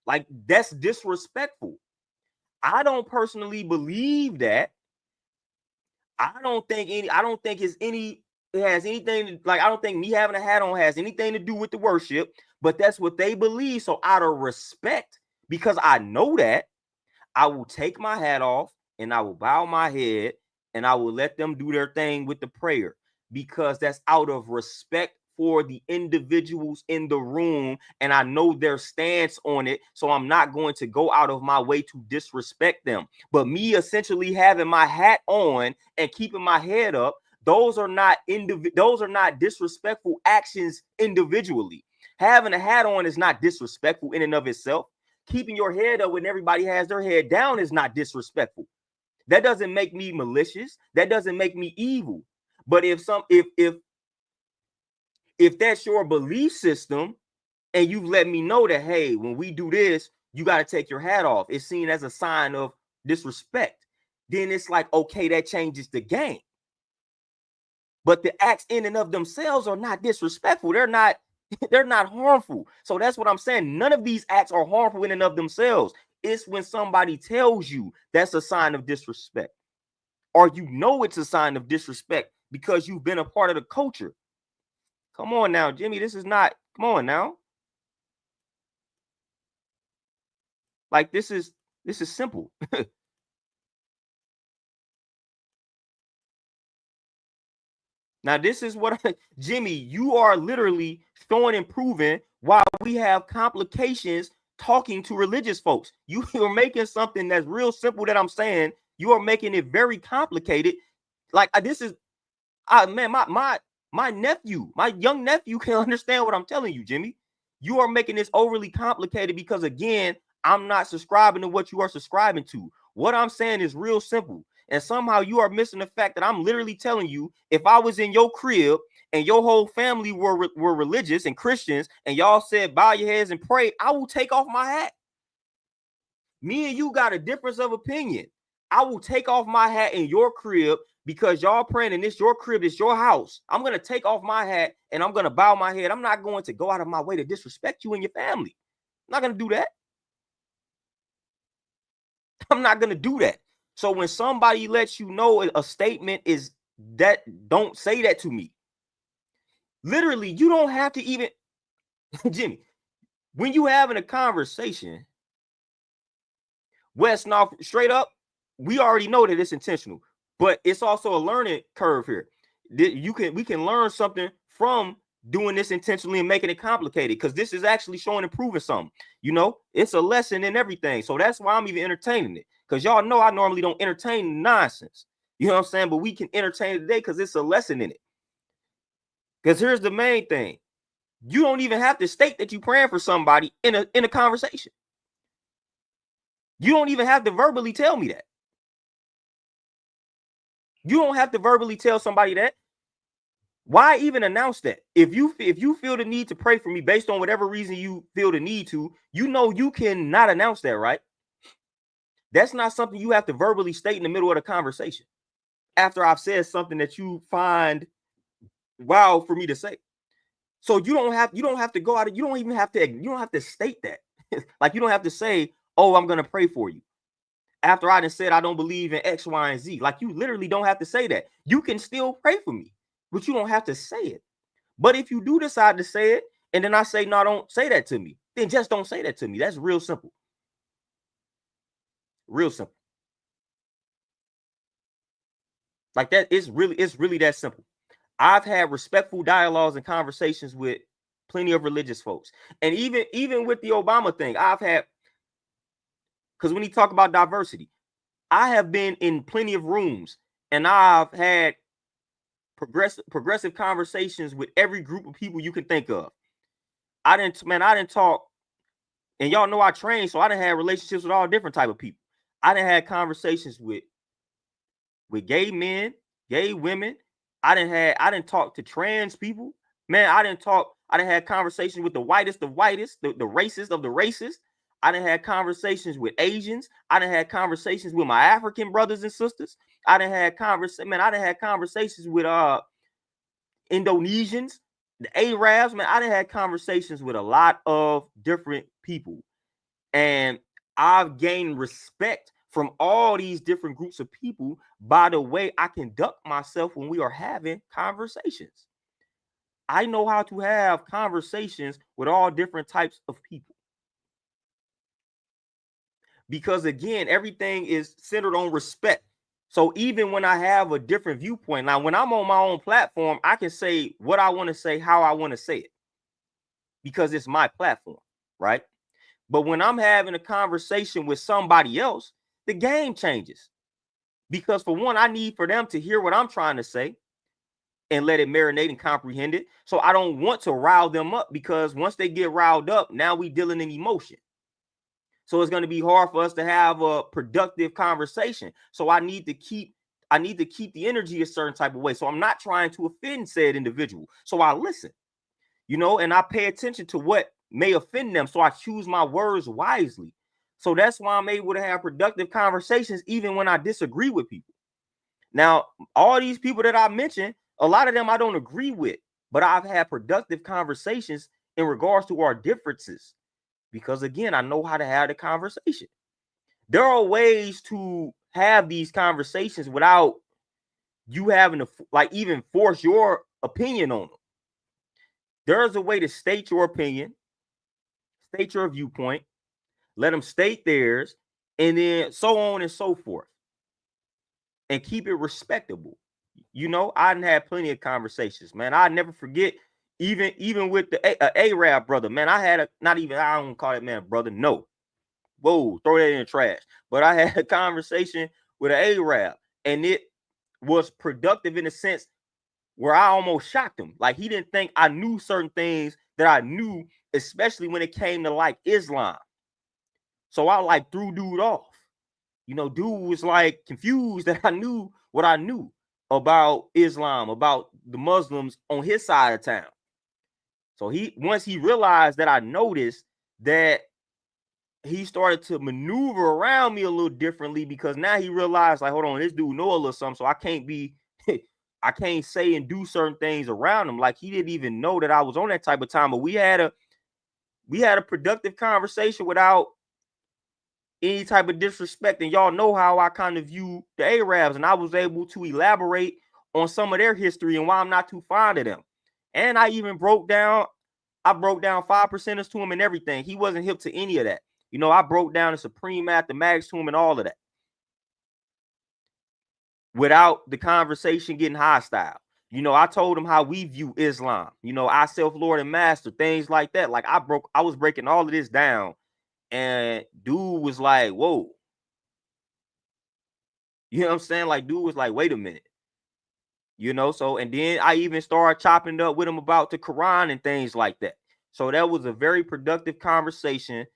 Speaker 1: like, that's disrespectful. I don't personally believe that. I don't think it has anything, like, I don't think me having a hat on has anything to do with the worship, but that's what they believe. So out of respect, because I know that, I will take my hat off and I will bow my head and I will let them do their thing with the prayer, because that's out of respect for the individuals in the room. And I know their stance on it. So I'm not going to go out of my way to disrespect them. But me essentially having my hat on and keeping my head up, those are not disrespectful actions individually. Having a hat on is not disrespectful in and of itself. Keeping your head up when everybody has their head down is not disrespectful. That doesn't make me malicious. That doesn't make me evil. But if that's your belief system and you've let me know that, hey, when we do this, you got to take your hat off, it's seen as a sign of disrespect, then it's like, okay, that changes the game. But the acts in and of themselves are not disrespectful. They're not harmful. So that's what I'm saying. None of these acts are harmful in and of themselves. It's when somebody tells you that's a sign of disrespect, or you know it's a sign of disrespect because you've been a part of the culture. Come on now, Jimmy. This is not, come on now. Like, this is simple. Now, this is what Jimmy, you are literally showing and proving why we have complications talking to religious folks. You are making something that's real simple that I'm saying. You are making it very complicated. Like this is, man, my nephew, my young nephew can understand what I'm telling you, Jimmy. You are making this overly complicated because, again, I'm not subscribing to what you are subscribing to. What I'm saying is real simple. And somehow you are missing the fact that I'm literally telling you, if I was in your crib and your whole family were religious and Christians and y'all said, bow your heads and pray, I will take off my hat. Me and you got a difference of opinion. I will take off my hat in your crib because y'all praying and it's your crib, it's your house. I'm going to take off my hat and I'm going to bow my head. I'm not going to go out of my way to disrespect you and your family. I'm not going to do that. I'm not going to do that. So when somebody lets you know a statement is that, don't say that to me. Literally, you don't have to even, Jimmy, when you having a conversation, West, now straight up, we already know that it's intentional, but it's also a learning curve here. We can learn something from doing this intentionally and making it complicated, because this is actually showing and proving something. You know, it's a lesson in everything. So that's why I'm even entertaining it, because y'all know I normally don't entertain nonsense. You know what I'm saying? But we can entertain it today because it's a lesson in it. Because here's the main thing. You don't even have to state that you're praying for somebody in a conversation. You don't even have to verbally tell me that. You don't have to verbally tell somebody that. Why even announce that? If you feel the need to pray for me based on whatever reason you feel the need to, you know you cannot announce that, right? That's not something you have to verbally state in the middle of the conversation after I've said something that you find wild for me to say. So you don't have to go out. You don't have to state that. Like, you don't have to say, "Oh, I'm gonna pray for you," after I done said I don't believe in X, Y, and Z. Like, you literally don't have to say that. You can still pray for me, but you don't have to say it. But if you do decide to say it, and then I say, no, don't say that to me, then just don't say that to me. That's real simple. Real simple. Like that, it's really that simple. I've had respectful dialogues and conversations with plenty of religious folks. And even with the Obama thing, I've had, because when you talk about diversity, I have been in plenty of rooms and I've had progressive conversations with every group of people you can think of. I didn't talk, and y'all know I trained, so I didn't have relationships with all different type of people. I didn't have conversations with gay men, gay women. I didn't talk to trans people. Man, I didn't have conversations with the whitest of whitest, the racist of the racist. I didn't have conversations with Asians. I didn't have conversations with my African brothers and sisters. I didn't have conversations with Indonesians, the Arabs. Man, I didn't have conversations with a lot of different people. And I've gained respect from all these different groups of people by the way I conduct myself when we are having conversations. I know how to have conversations with all different types of people. Because again, everything is centered on respect. So even when I have a different viewpoint, now when I'm on my own platform, I can say what I want to say, how I want to say it, because it's my platform, right? But when I'm having a conversation with somebody else, the game changes. Because for one, I need for them to hear what I'm trying to say and let it marinate and comprehend it. So I don't want to rile them up, because once they get riled up, now we dealing in emotion. So it's going to be hard for us to have a productive conversation. So I need to keep the energy a certain type of way. So I'm not trying to offend said individual. So I listen, and I pay attention to what may offend them. So I choose my words wisely. So that's why I'm able to have productive conversations even when I disagree with people. Now, all these people that I mentioned, a lot of them I don't agree with, but I've had productive conversations in regards to our differences, because again, I know how to have the conversation. There are ways to have these conversations without you having to even force your opinion on them. There's a way to state your opinion, state your viewpoint, let them state theirs, and then so on and so forth, and keep it respectable. I didn't have plenty of conversations, man. I never forget, even with the Arab brother, man, I had I don't call that man brother, no. Whoa, throw that in the trash. But I had a conversation with an Arab, and it was productive in a sense where I almost shocked him. Like, he didn't think I knew certain things that I knew, especially when it came to like Islam. So I like threw dude off. Dude was like confused that I knew what I knew about Islam, about the Muslims on his side of town. So once he realized that I noticed that, he started to maneuver around me a little differently, because now he realized, like, hold on, this dude know a little something, so I can't be I can't say and do certain things around him. Like, he didn't even know that I was on that type of time. But we had a productive conversation without any type of disrespect. And y'all know how I kind of view the Arabs, and I was able to elaborate on some of their history and why I'm not too fond of them. And I even broke down 5%ers to him and everything. He wasn't hip to any of that. I broke down the supreme mathematics to him and all of that without the conversation getting hostile. I told him how we view Islam, our self-lord and master, things like that. Like, I was breaking all of this down, and dude was like, whoa. You know what I'm saying? Like, dude was like, wait a minute. So, and then I even started chopping up with him about the Quran and things like that. So that was a very productive conversation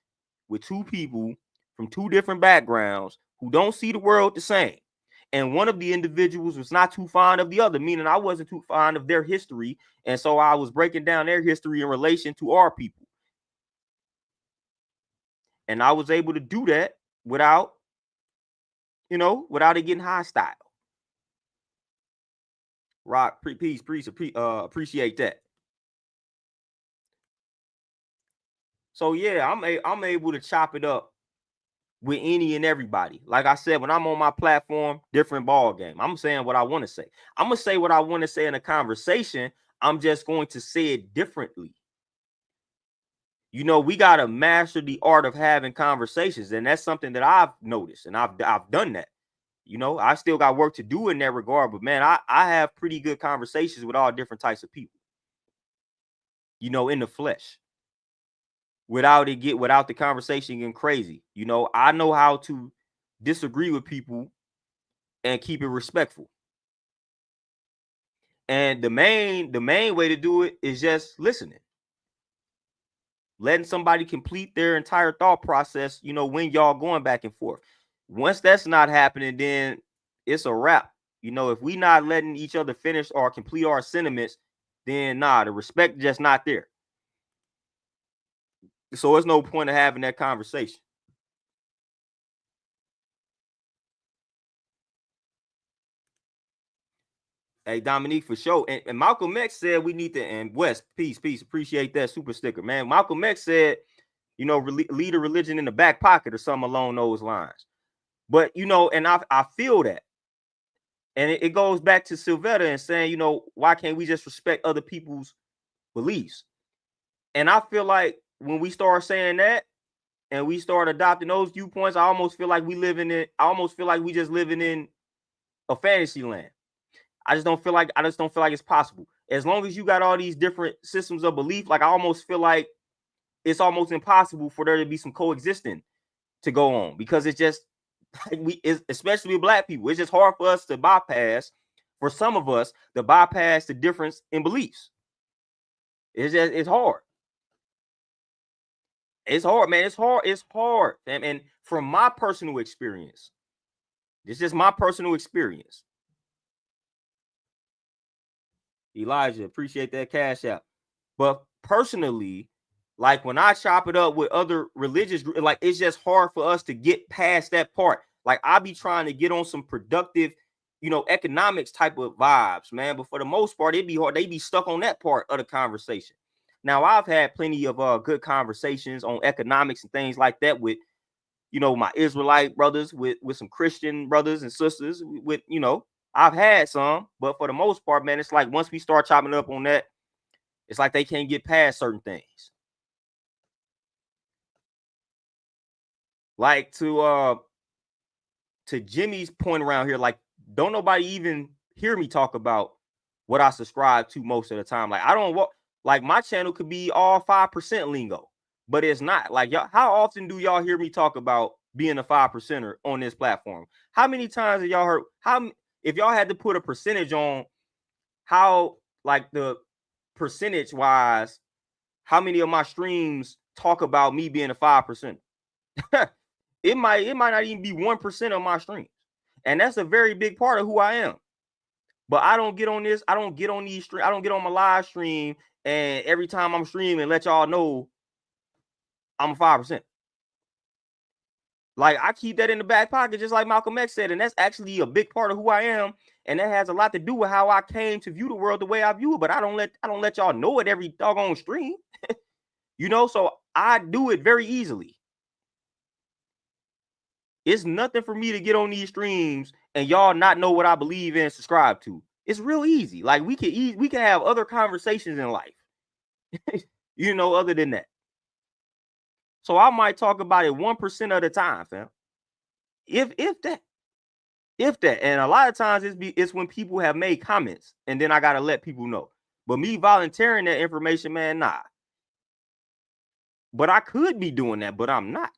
Speaker 1: with two people from two different backgrounds who don't see the world the same. And one of the individuals was not too fond of the other, meaning I wasn't too fond of their history. And so I was breaking down their history in relation to our people. And I was able to do that without it getting hostile. Rock, peace, appreciate that. So yeah, I'm able to chop it up with any and everybody. Like I said, when I'm on my platform, different ball game. I'm saying what I want to say. I'm gonna say what I want to say in a conversation. I'm just going to say it differently. We gotta master the art of having conversations, and that's something that I've noticed, and I've done that. I still got work to do in that regard, but man, I have pretty good conversations with all different types of people. In the flesh. Without the conversation getting crazy. I know how to disagree with people and keep it respectful. And the main way to do it is just listening. Letting somebody complete their entire thought process, when y'all going back and forth. Once that's not happening, then it's a wrap. If we not letting each other finish or complete our sentiments, then the respect just not there. So it's no point of having that conversation. Hey, Dominique, for sure. And Malcolm X said we need to, and West, peace, appreciate that super sticker, man. Malcolm X said, lead a religion in the back pocket or something along those lines. But, and I feel that. And it goes back to Sylvetta and saying, why can't we just respect other people's beliefs? And I feel like when we start saying that and we start adopting those viewpoints, I almost feel like we just living in a fantasy land. I just don't feel like it's possible. As long as you got all these different systems of belief, like, I almost feel like it's almost impossible for there to be some coexisting to go on, because it's just like especially with Black people, it's just hard for us to bypass. For some of us, to bypass the difference in beliefs. It's hard. It's hard, man. It's hard. And from my personal experience, this is just my personal experience. Elijah, appreciate that cash out. But personally, like, when I chop it up with other religious groups, like, it's just hard for us to get past that part. Like, I be trying to get on some productive, economics type of vibes, man. But for the most part, it'd be hard. They be stuck on that part of the conversation. Now, I've had plenty of good conversations on economics and things like that with, my Israelite brothers, with some Christian brothers and sisters, with, I've had some, but for the most part, man, it's like once we start chopping up on that, it's like they can't get past certain things. Like, to Jimmy's point around here, like, don't nobody even hear me talk about what I subscribe to most of the time. Like, I don't Like my channel could be all 5% lingo, but it's not. Like y'all, how often do y'all hear me talk about being a 5%er on this platform? How many times have y'all heard if y'all had to put a percentage on how, like, the percentage wise, how many of my streams talk about me being a 5%? it might not even be 1% of my streams. And that's a very big part of who I am. But I don't get on this. I don't get on these streams. I don't get on my live stream. And every time I'm streaming, let y'all know I'm a 5%. Like, I keep that in the back pocket, just like Malcolm X said. And that's actually a big part of who I am. And that has a lot to do with how I came to view the world the way I view it. But I don't let y'all know it every doggone stream. So I do it very easily. It's nothing for me to get on these streams and y'all not know what I believe in and subscribe to. It's real easy. Like, we can have other conversations in life, other than that. So I might talk about it 1% of the time, fam. If that. And a lot of times it's when people have made comments and then I gotta let people know. But me volunteering that information, man, nah. But I could be doing that, but I'm not.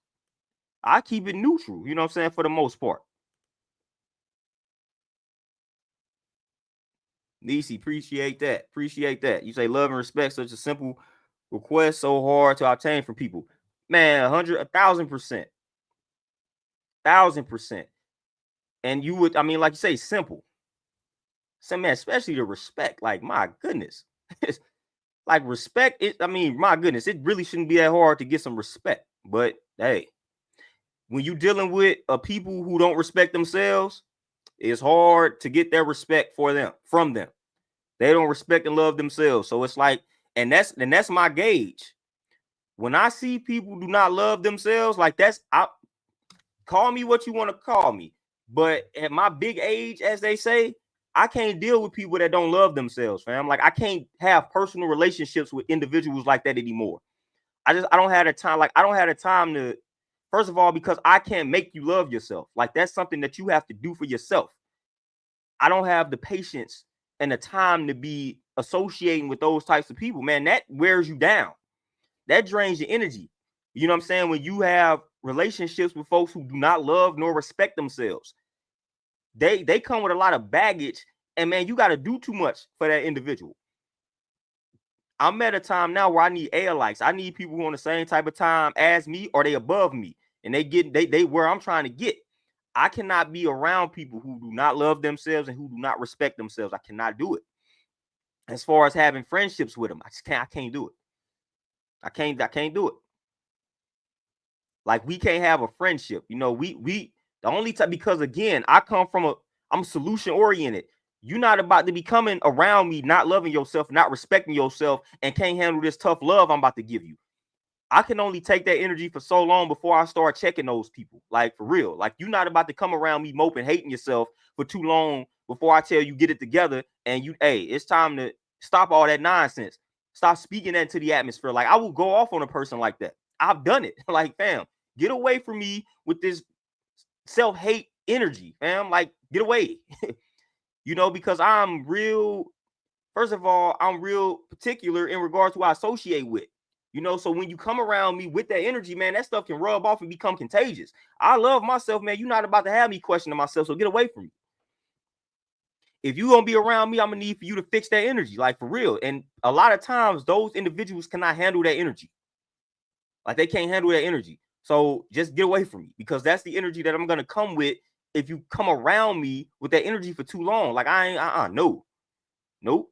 Speaker 1: I keep it neutral, you know what I'm saying, for the most part. Nisi, appreciate that. You say love and respect, such a simple request, so hard to obtain from people. Man, 1,000%. 1,000%. And you would, like you say, simple. So, man, especially the respect. Like, my goodness. Like, respect, my goodness, it really shouldn't be that hard to get some respect. But hey, when you're dealing with people who don't respect themselves, it's hard to get their respect from them. They don't respect and love themselves. So it's like, and that's my gauge. When I see people do not love themselves, like, call me what you want to call me. But at my big age, as they say, I can't deal with people that don't love themselves, fam. Like, I can't have personal relationships with individuals like that anymore. I don't have the time. Like, I don't have the time to, first of all, because I can't make you love yourself. Like, that's something that you have to do for yourself. I don't have the patience and the time to be associating with those types of people, man. That wears you down. That drains your energy. You know what I'm saying? When you have relationships with folks who do not love nor respect themselves, they come with a lot of baggage, and man, you got to do too much for that individual. I'm at a time now where I need allies. I need people who are on the same type of time as me, or they above me, and they where I'm trying to get. I cannot be around people who do not love themselves and who do not respect themselves. I cannot do it. As far as having friendships with them, I can't do it. I can't do it. Like, we can't have a friendship. We the only time, because again, I'm solution oriented. You're not about to be coming around me, not loving yourself, not respecting yourself, and can't handle this tough love I'm about to give you. I can only take that energy for so long before I start checking those people. Like, for real. Like, you're not about to come around me moping, hating yourself for too long before I tell you get it together. And it's time to stop all that nonsense. Stop speaking that into the atmosphere. Like, I will go off on a person like that. I've done it. Like, fam, get away from me with this self-hate energy, fam. Like, get away. Because I'm real. First of all, I'm real particular in regards to who I associate with. So when you come around me with that energy, man, that stuff can rub off and become contagious. I love myself, man. You're not about to have me questioning myself, so get away from me. If you're going to be around me, I'm going to need for you to fix that energy, like, for real. And a lot of times, those individuals cannot handle that energy. Like, they can't handle that energy. So just get away from me, because that's the energy that I'm going to come with if you come around me with that energy for too long. Like, I ain't, no. Nope.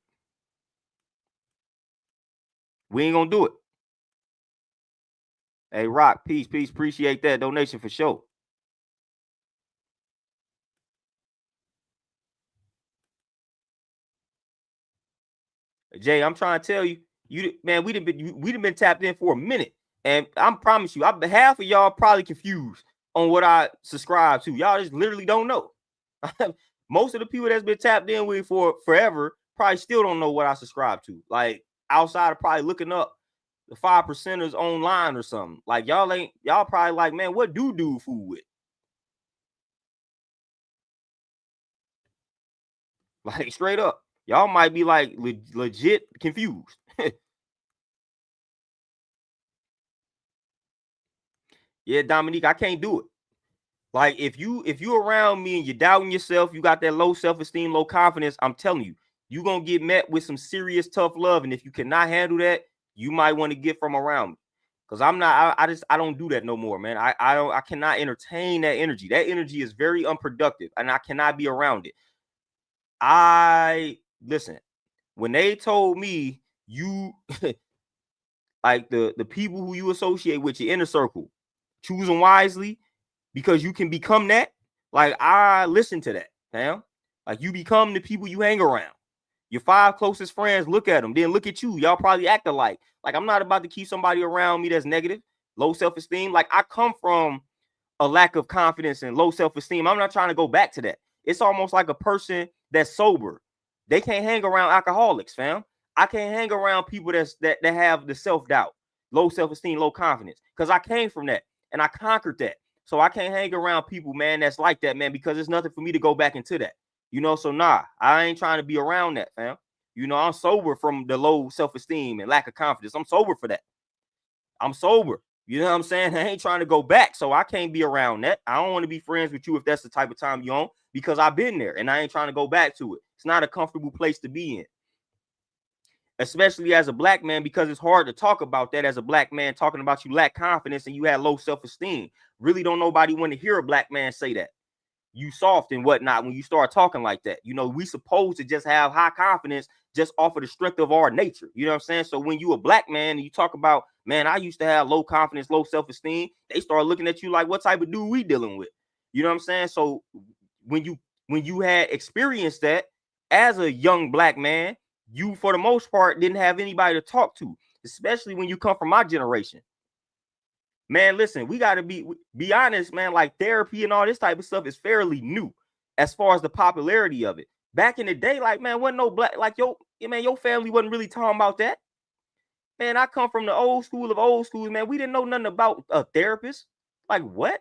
Speaker 1: We ain't going to do it. Hey, Rock, peace. Appreciate that donation for sure. Jay, I'm trying to tell you, man, we'd have been tapped in for a minute, and I promise you, half of y'all probably confused on what I subscribe to. Y'all just literally don't know. Most of the people that's been tapped in with for forever probably still don't know what I subscribe to. Like, outside of probably looking up the 5%ers online or something. Like, y'all probably like, man, what do fool with? Like, straight up, y'all might be like legit confused. Yeah, Dominique, I can't do it. Like if you around me and you're doubting yourself, you got that low self-esteem, low confidence, I'm telling you, you're gonna get met with some serious tough love. And if you cannot handle that, you might want to get from around me. Because I'm not, I don't do that no more, man. I cannot entertain that energy. That energy is very unproductive and I cannot be around it. I listen, when they told me you like the people who you associate with your inner circle, choose them wisely because you can become that. Like I listen to that, fam. Like you become the people you hang around. Your 5 closest friends, look at them, then look at you. Y'all probably act alike. Like I'm not about to keep somebody around me that's negative, low self-esteem. Like I come from a lack of confidence and low self-esteem. I'm not trying to go back to that. It's almost like a person that's sober. They can't hang around alcoholics, fam. I can't hang around people that have the self-doubt, low self-esteem, low confidence. Because I came from that and I conquered that. So I can't hang around people, man, that's like that, man, because it's nothing for me to go back into that. So nah, I ain't trying to be around that, fam. I'm sober from the low self-esteem and lack of confidence. I'm sober for that. I'm sober. You know what I'm saying? I ain't trying to go back, so I can't be around that. I don't want to be friends with you if that's the type of time you're on, because I've been there and I ain't trying to go back to it. It's not a comfortable place to be in, especially as a black man, because it's hard to talk about that as a black man, talking about you lack confidence and you had low self-esteem. Really don't nobody want to hear a black man say that. You soft and whatnot when you start talking like that. We supposed to just have high confidence just off of the strength of our nature. You know what I'm saying? So when you a black man and you talk about, man, I used to have low confidence, low self-esteem, they start looking at you like, what type of dude we dealing with? You know what I'm saying? So when you had experienced that as a young black man, you for the most part didn't have anybody to talk to, especially when you come from my generation. Man, listen, we got to be honest, man. Like therapy and all this type of stuff is fairly new as far as the popularity of it. Back in the day, like, man, wasn't no black, like, your family wasn't really talking about that. Man, I come from the old school of old schools, man. We didn't know nothing about a therapist. Like, what?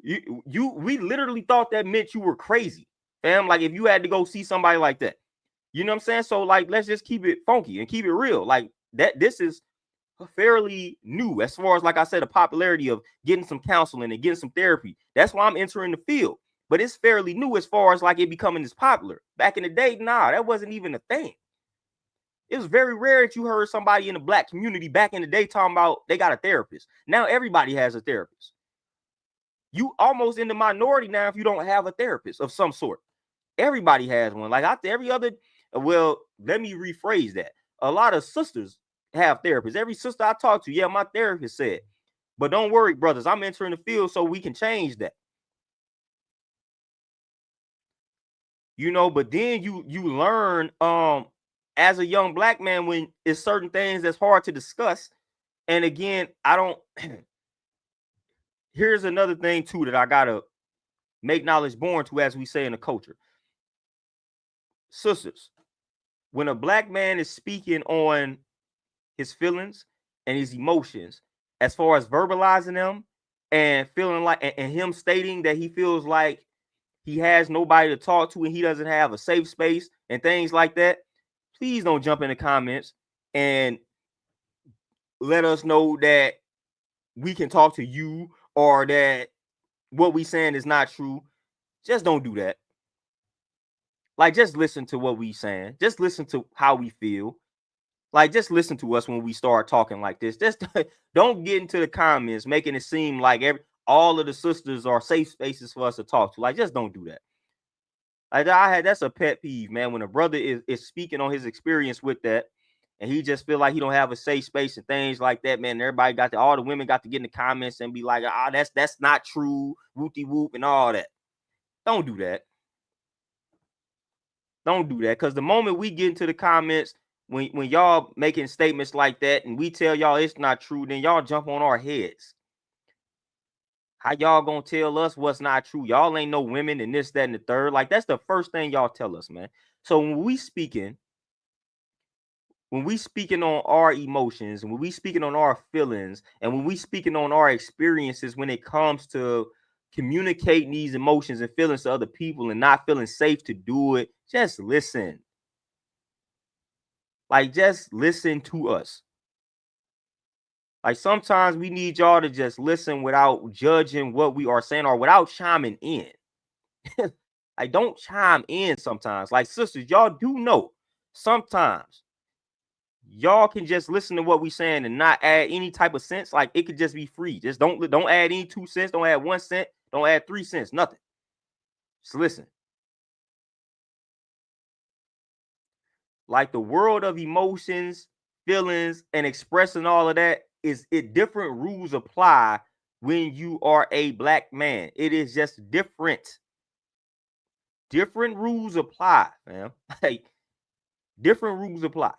Speaker 1: We literally thought that meant you were crazy, fam. Like, if you had to go see somebody like that, you know what I'm saying? So, like, let's just keep it funky and keep it real. Like, this is fairly new as far as, like I said, the popularity of getting some counseling and getting some therapy. That's why I'm entering the field. But it's fairly new as far as like it becoming this popular. Back in the day, nah, that wasn't even a thing. It was very rare that you heard somebody in the black community back in the day talking about they got a therapist. Now everybody has a therapist. You almost in the minority now if you don't have a therapist of some sort. Everybody has one. Like every other, well, let me rephrase that. A lot of sisters have therapists. Every sister I talk to, yeah, my therapist said. But don't worry, brothers, I'm entering the field so we can change that. But then you learn as a young black man when it's certain things that's hard to discuss. And again, I don't here's another thing too that I gotta make knowledge born to, as we say in the culture. Sisters, when a black man is speaking on his feelings and his emotions, as far as verbalizing them and feeling like, and him stating that he feels like he has nobody to talk to and he doesn't have a safe space and things like that, please don't jump in the comments and let us know that we can talk to you or that what we saying is not true. Just don't do that. Like, just listen to what we saying. Just listen to how we feel. Like, just listen to us when we start talking like this. Just don't get into the comments making it seem like all of the sisters are safe spaces for us to talk to. Like, just don't do that. Like, that's a pet peeve, man. When a brother is speaking on his experience with that, and he just feel like he don't have a safe space and things like that, man. Everybody all the women got to get in the comments and be like, that's not true, whoopty whoop and all that. Don't do that. Don't do that. Because the moment we get into the comments, when y'all making statements like that and we tell y'all it's not true, then y'all jump on our heads. How y'all gonna tell us what's not true? Y'all ain't no women and this, that, and the third. Like, that's the first thing y'all tell us, man. So when we speaking on our emotions, and when we speaking on our feelings, and when we speaking on our experiences when it comes to communicating these emotions and feelings to other people and not feeling safe to do it, just listen. Like, just listen to us. Like sometimes we need y'all to just listen without judging what we are saying or without chiming in. Like don't chime in sometimes. Like sisters, y'all do know sometimes y'all can just listen to what we saying and not add any type of sense. Like it could just be free. Just don't add any 2 cents, don't add 1 cent, don't add 3 cents, nothing. Just listen. Like the world of emotions, feelings, and expressing all of that is it different rules apply when you are a black man. It is just different. Different rules apply, man. Like different rules apply.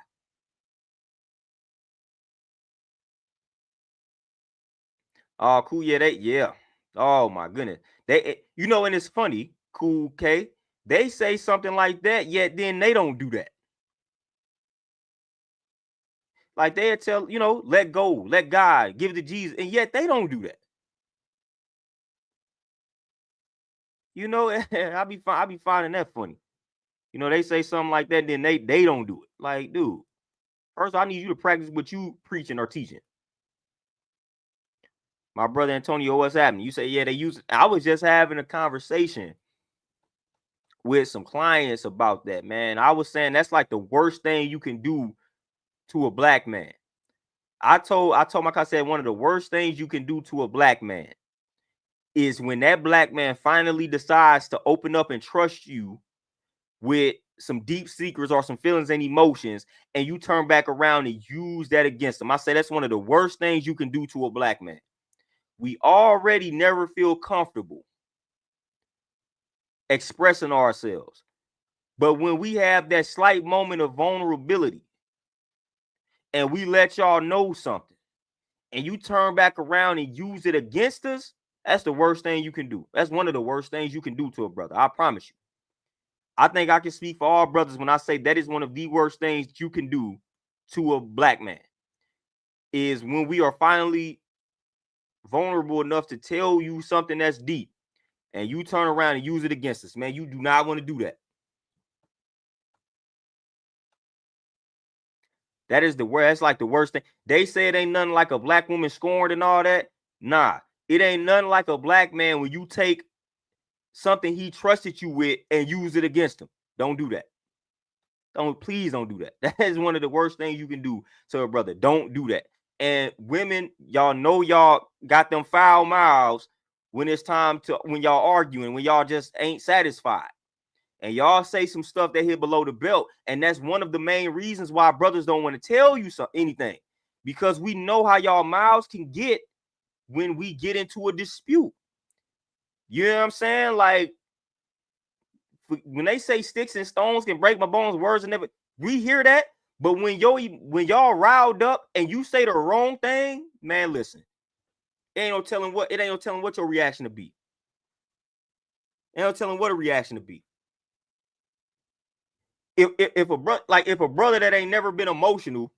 Speaker 1: Oh, cool. Yeah, yeah. Oh my goodness. And it's funny, cool K. They say something like that, yet then they don't do that. Like they tell, let go, let God, give it to Jesus, and yet they don't do that. I be finding that funny. They say something like that, then they don't do it. Like, dude, first I need you to practice what you preaching or teaching. My brother Antonio, what's happening? You say, yeah, they use it. I was just having a conversation with some clients about that, man. I was saying that's like the worst thing you can do to a black man. I told my I said one of the worst things you can do to a black man is when that black man finally decides to open up and trust you with some deep secrets or some feelings and emotions, and you turn back around and use that against them. I say that's one of the worst things you can do to a black man. We already never feel comfortable expressing ourselves. But when we have that slight moment of vulnerability and we let y'all know something and you turn back around and use it against us, that's the worst thing you can do. That's one of the worst things you can do to a brother. I promise you. I think I can speak for all brothers when I say that is one of the worst things you can do to a black man is when we are finally vulnerable enough to tell you something that's deep and you turn around and use it against us. Man, you do not want to do that. That is the worst. That's like the worst thing. They say it ain't nothing like a black woman scorned and all that. Nah, it ain't nothing like a black man when you take something he trusted you with and use it against him. Don't do that. Please don't do that. That is one of the worst things you can do to a brother. Don't do that. And women, y'all know y'all got them foul mouths when it's time to when y'all arguing, when y'all just ain't satisfied. And y'all say some stuff that hit below the belt. And that's one of the main reasons why brothers don't want to tell you anything. Because we know how y'all mouths can get when we get into a dispute. You know what I'm saying? Like when they say sticks and stones can break my bones, words and never, we hear that. But when y'all riled up and you say the wrong thing, man, listen, it ain't no telling what your reaction to be. Ain't no telling what a reaction to be. If a brother that ain't never been emotional,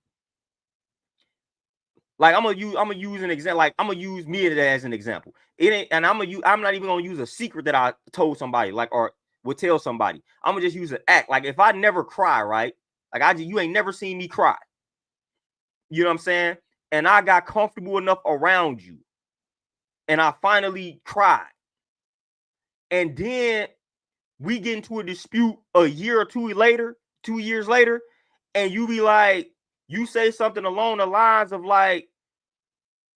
Speaker 1: like I'm gonna use an example. Like I'm gonna use me as an example. It ain't, and I'm not even gonna use a secret that I told somebody, like or would tell somebody. I'm gonna just use an act. Like if I never cry, right? Like you ain't never seen me cry. You know what I'm saying? And I got comfortable enough around you, and I finally cried. And then we get into a dispute a year or 2 years later, and you be like, you say something along the lines of like,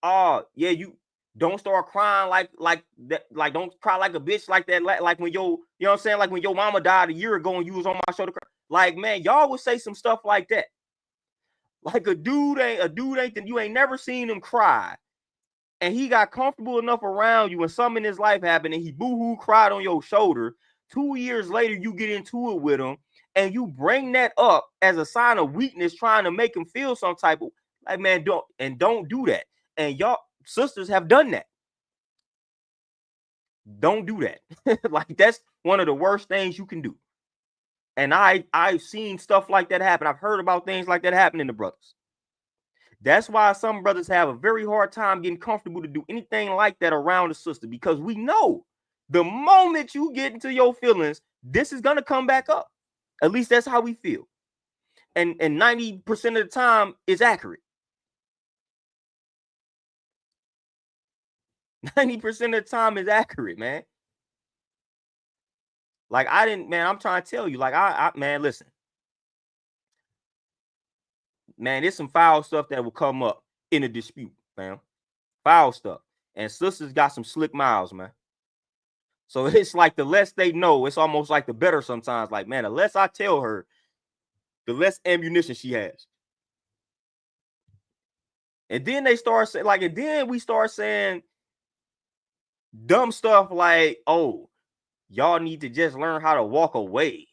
Speaker 1: oh yeah, you don't start crying like that, like don't cry like a bitch like that, like when you know what I'm saying, like when your mama died a year ago and you was on my shoulder. Like man, y'all would say some stuff like that. Like a dude ain't you ain't never seen him cry, and he got comfortable enough around you, and something in his life happened, and he boo-hoo cried on your shoulder. 2 years later, you get into it with him, and you bring that up as a sign of weakness, trying to make him feel some type of like, man, don't do that. And y'all sisters have done that. Don't do that. Like that's one of the worst things you can do. And I've seen stuff like that happen. I've heard about things like that happening to brothers. That's why some brothers have a very hard time getting comfortable to do anything like that around a sister, because we know the moment you get into your feelings, this is gonna come back up. At least that's how we feel. And 90% of the time it's accurate. 90% of the time is accurate, man. Like I'm trying to tell you, like man, listen, man, there's some foul stuff that will come up in a dispute, man. Foul stuff. And sisters got some slick mouths, man. So it's like the less they know, it's almost like the better sometimes. Like, man, the less I tell her, the less ammunition she has. And then they start saying, like, and then we start saying dumb stuff like, oh, y'all need to just learn how to walk away.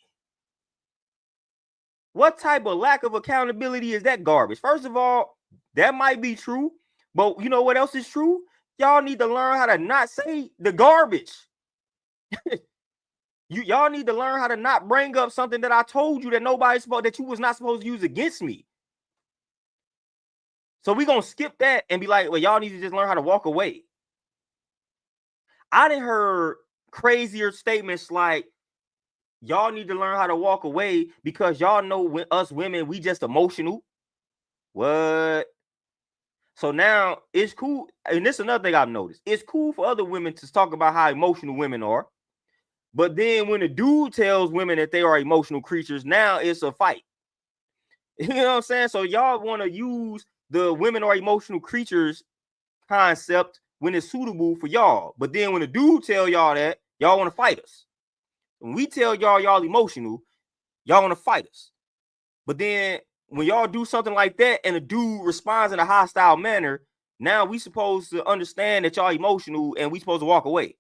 Speaker 1: What type of lack of accountability is that garbage? First of all, that might be true, but you know what else is true? Y'all need to learn how to not say the garbage. Y'all need to learn how to not bring up something that I told you that nobody's supposed, that you was not supposed to use against me. So we're gonna skip that and be like, well, y'all need to just learn how to walk away. I done heard crazier statements like, y'all need to learn how to walk away because y'all know when us women, we just emotional. What? So now it's cool. And this is another thing I've noticed. It's cool for other women to talk about how emotional women are. But then when a dude tells women that they are emotional creatures, now it's a fight. You know what I'm saying? So y'all want to use the women are emotional creatures concept when it's suitable for y'all. But then when a dude tell y'all that, y'all want to fight us. When we tell y'all emotional, y'all want to fight us. But then when y'all do something like that and a dude responds in a hostile manner, now we supposed to understand that y'all emotional and we supposed to walk away.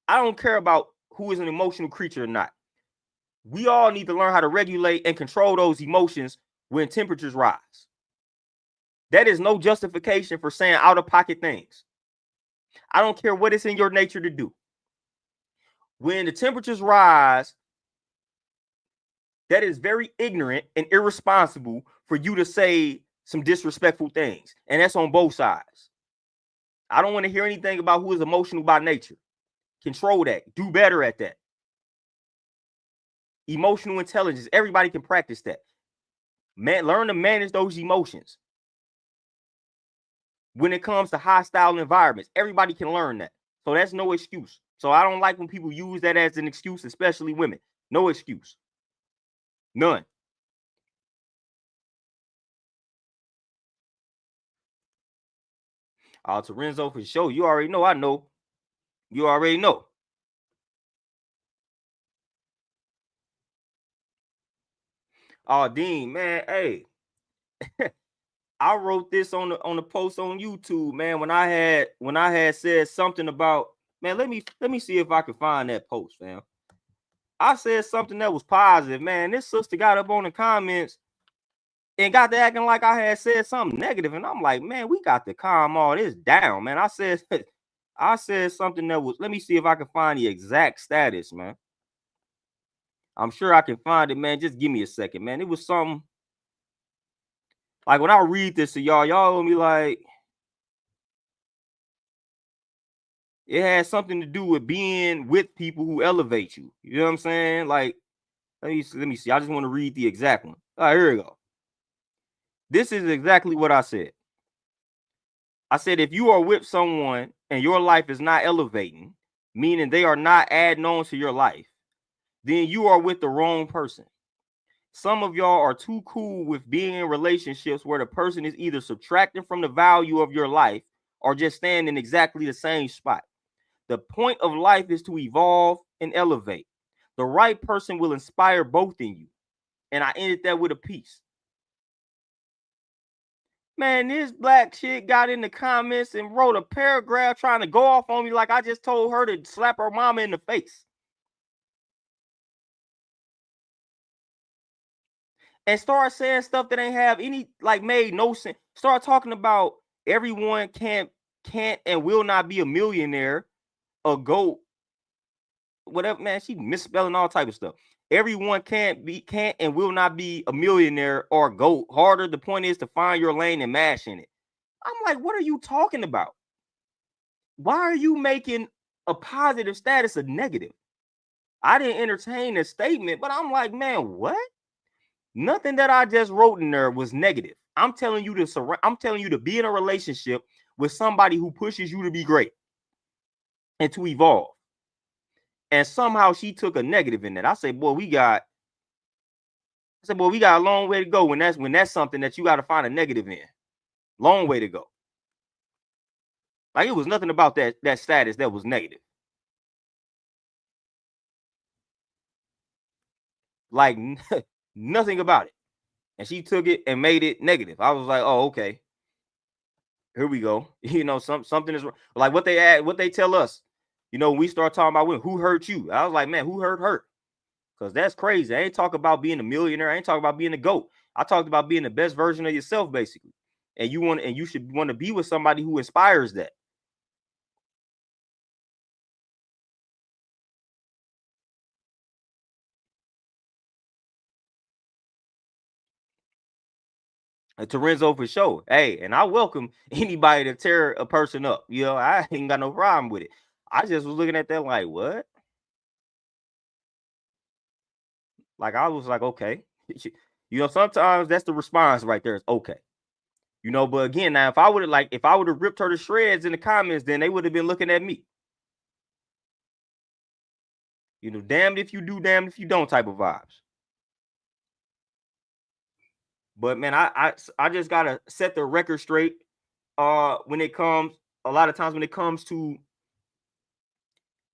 Speaker 1: I don't care about who is an emotional creature or not. We all need to learn how to regulate and control those emotions when temperatures rise. That is no justification for saying out-of-pocket things. I don't care what it's in your nature to do. When the temperatures rise, that is very ignorant and irresponsible for you to say some disrespectful things. And that's on both sides. I don't want to hear anything about who is emotional by nature. Control that. Do better at that. Emotional intelligence. Everybody can practice that. Man, learn to manage those emotions. When it comes to hostile environments, everybody can learn that. So that's no excuse. So I don't like when people use that as an excuse, especially women. No excuse. None. To Renzo for sure. You already know. I know. You already know. Oh, Dean, man, hey. I wrote this on the post on YouTube, man. When I had said something about, man, let me see if I can find that post, man. I said something that was positive, man. This sister got up on the comments and got to acting like I had said something negative, and I'm like, man, we got to calm all this down, man. I said something that was. Let me see if I can find the exact status, man. I'm sure I can find it, man. Just give me a second, man. It was something like when I read this to y'all gonna be like, it has something to do with being with people who elevate you. You know what I'm saying? Like, let me see. I just want to read the exact one. All right, here we go. This is exactly what I said. I said, if you are with someone and your life is not elevating, meaning they are not adding on to your life, then you are with the wrong person. Some of y'all are too cool with being in relationships where the person is either subtracting from the value of your life or just staying in exactly the same spot. The point of life is to evolve and elevate. The right person will inspire both in you. And I ended that with a piece. Man, this black chick got in the comments and wrote a paragraph trying to go off on me like I just told her to slap her mama in the face. And start saying stuff that ain't have any, like, made no sense. Start talking about everyone can't and will not be a millionaire, a goat, whatever, man. She misspelling all type of stuff. Everyone can't and will not be a millionaire or a goat. Harder. The point is to find your lane and mash in it. I'm like, what are you talking about? Why are you making a positive status a negative? I didn't entertain the statement, but I'm like, man, what? Nothing that I just wrote in there was negative. I'm telling you to be in a relationship with somebody who pushes you to be great and to evolve. And somehow she took a negative in that. I said, boy, we got a long way to go when that's something that you got to find a negative in. Long way to go. Like, it was nothing about that status that was negative. Like, nothing about it. And she took it and made it negative. I was like, oh, okay. Here we go. You know, something is like what they tell us. You know, we start talking about who hurt you. I was like, man, who hurt her? Because that's crazy. I ain't talking about being a millionaire. I ain't talking about being a GOAT. I talked about being the best version of yourself, basically. And you should want to be with somebody who inspires that. And Torenzo for sure. Hey, and I welcome anybody to tear a person up. You know, I ain't got no problem with it. I just was looking at that like, what? Like, I was like, okay. You know, sometimes that's the response right there. It's okay. You know, but again, now if I would have ripped her to shreds in the comments, then they would have been looking at me. You know, damned if you do, damned if you don't type of vibes. But man, I just gotta set the record straight. When it comes, a lot of times when it comes to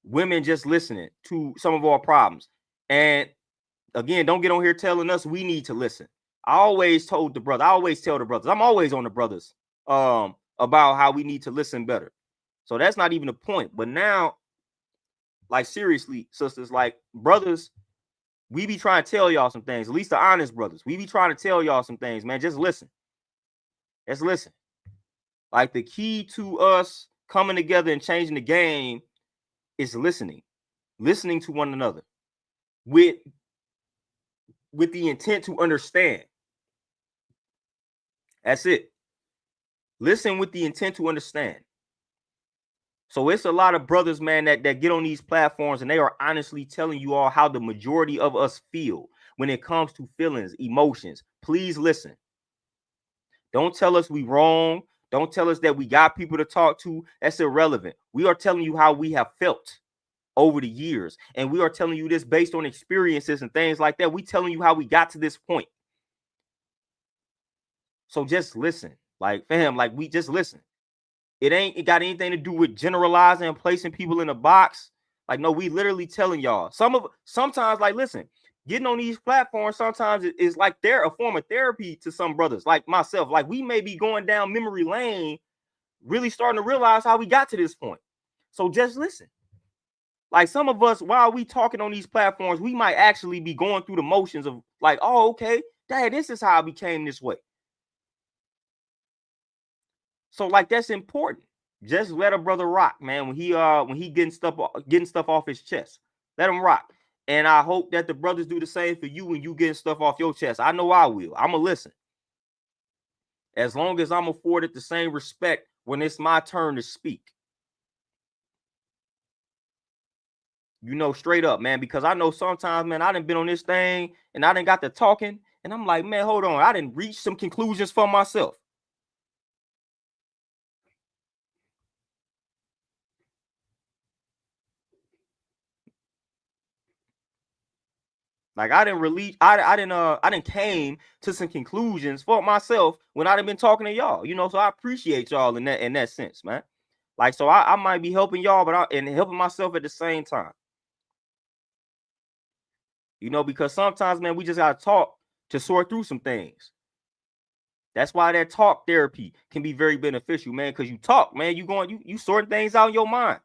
Speaker 1: women just listening to some of our problems. And again, don't get on here telling us we need to listen. I always tell the brothers, I'm always on the brothers about how we need to listen better. So that's not even a point. But now, like, seriously, sisters, like, brothers, we be trying to tell y'all some things, at least the honest brothers. We be trying to tell y'all some things, man. Just listen. Just listen. Like, the key to us coming together and changing the game is listening to one another with the intent to understand. That's it. Listen with the intent to understand. So it's a lot of brothers, man, that get on these platforms and they are honestly telling you all how the majority of us feel when it comes to feelings, emotions. Please listen. Don't tell us we wrong. Don't tell us that we got people to talk to. That's irrelevant. We are telling you how we have felt over the years. And we are telling you this based on experiences and things like that. We telling you how we got to this point. So just listen. Like, fam, like, we just listen. It got anything to do with generalizing and placing people in a box. Like, no, we literally telling y'all. Sometimes, like, listen, getting on these platforms sometimes is like they're a form of therapy to some brothers, like myself. Like, we may be going down memory lane, really starting to realize how we got to this point. So just listen. Like, some of us, while we talking on these platforms, we might actually be going through the motions of like, oh, okay, dad, this is how I became this way. So, like, that's important. Just let a brother rock, man. When he getting stuff off his chest, let him rock. And I hope that the brothers do the same for you when you getting stuff off your chest. I know I will. I'ma listen. As long as I'm afforded the same respect when it's my turn to speak. You know, straight up, man. Because I know sometimes, man, I done been on this thing and I done got to talking, and I'm like, man, hold on. I didn't reach some conclusions for myself. Like, I didn't came to some conclusions for myself when I done been talking to y'all, you know. So I appreciate y'all in that sense, man. Like, so I might be helping y'all, and helping myself at the same time. You know, because sometimes, man, we just gotta talk to sort through some things. That's why that talk therapy can be very beneficial, man. Because you talk, man, you sorting things out in your mind.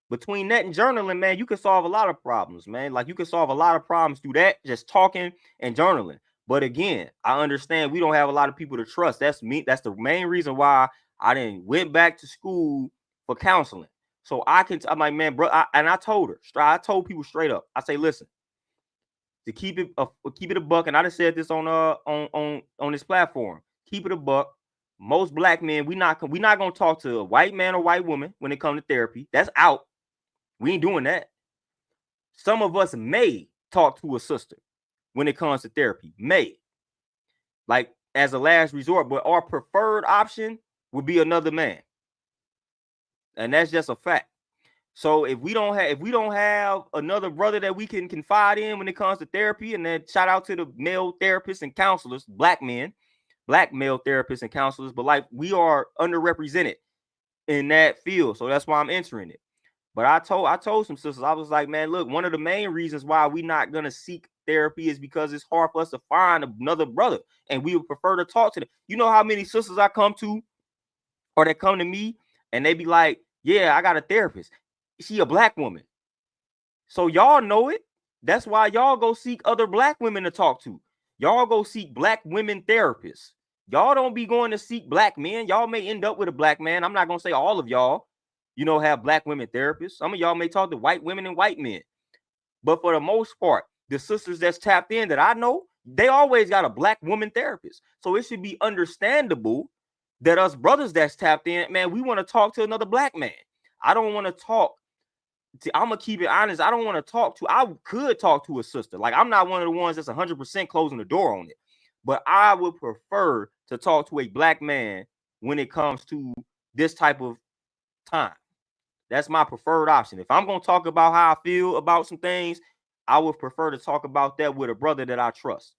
Speaker 1: Between that and journaling, man, you can solve a lot of problems, man. Like, you can solve a lot of problems through that, just talking and journaling. But again, I understand we don't have a lot of people to trust. That's me. That's the main reason why I didn't went back to school for counseling. So I'm like, man, bro, and I told her, I told people straight up. I say, listen, to keep it a buck, and I just said this on this platform. Keep it a buck. Most black men, we not gonna talk to a white man or white woman when it comes to therapy. That's out. We ain't doing that. Some of us may talk to a sister when it comes to therapy, may, like, as a last resort, but our preferred option would be another man. And that's just a fact. So if we don't have another brother that we can confide in when it comes to therapy, and then shout out to the male therapists and counselors, black men, black male therapists and counselors, but like we are underrepresented in that field. So that's why I'm entering it. But I told some sisters, I was like, man, look, one of the main reasons why we're not gonna seek therapy is because it's hard for us to find another brother, and we would prefer to talk to them. You know how many sisters I come to, or that come to me, and they be like, yeah, I got a therapist. She a black woman. So y'all know it. That's why y'all go seek other black women to talk to. Y'all go seek black women therapists. Y'all don't be going to seek black men. Y'all may end up with a black man. I'm not gonna say all of y'all, have black women therapists. Some of y'all may talk to white women and white men. But for the most part, the sisters that's tapped in that I know, they always got a black woman therapist. So it should be understandable that us brothers that's tapped in, man, we want to talk to another black man. I don't want to talk I'm gonna keep it honest. I don't want to talk to. I could talk to a sister. Like I'm not one of the ones that's 100% closing the door on it, but I would prefer to talk to a black man when it comes to this type of time. That's my preferred option. If I'm gonna talk about how I feel about some things, I would prefer to talk about that with a brother that I trust.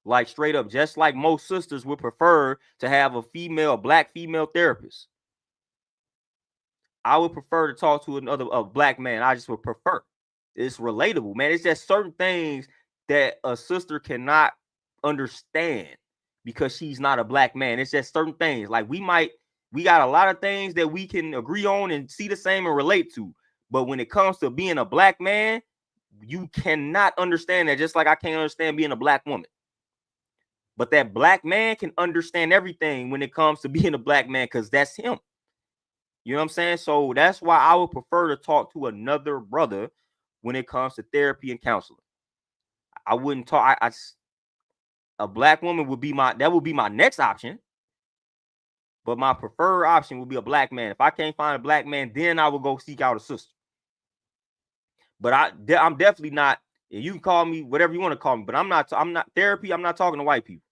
Speaker 1: Like straight up, just like most sisters would prefer to have a black female therapist. I would prefer to talk to a black man. I just would prefer. It's relatable, man. It's just certain things that a sister cannot understand because she's not a black man. It's just certain things. Like we got a lot of things that we can agree on and see the same and relate to. But when it comes to being a black man, you cannot understand that, just like I can't understand being a black woman. But that black man can understand everything when it comes to being a black man, because that's him. You know what I'm saying? So that's why I would prefer to talk to another brother when it comes to therapy and counseling. I wouldn't talk. A black woman would be my next option, but my preferred option would be a black man. If I can't find a black man, then I would go seek out a sister. But I'm definitely not. You can call me whatever you want to call me, but I'm not therapy. I'm not talking to white people.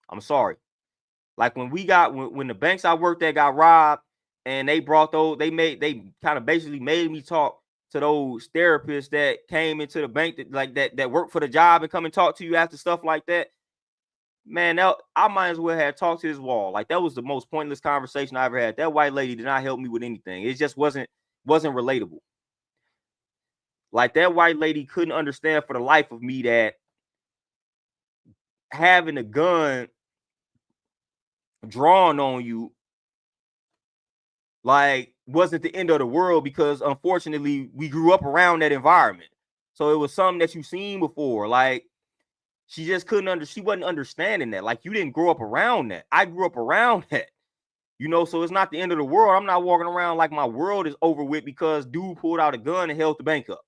Speaker 1: I'm sorry. Like when the banks I worked at got robbed, and they brought they kind of basically made me talk to those therapists that came into the bank that worked for the job and come and talk to you after stuff like that. Man, I might as well have talked to this wall. Like that was the most pointless conversation I ever had. That white lady did not help me with anything. It just wasn't relatable. Like that white lady couldn't understand for the life of me that having a gun drawn on you like wasn't the end of the world, because unfortunately we grew up around that environment. So it was something that you've seen before. Like she just she wasn't understanding that. Like you didn't grow up around that. I grew up around that. So it's not the end of the world. I'm not walking around like my world is over with because dude pulled out a gun and held the bank up.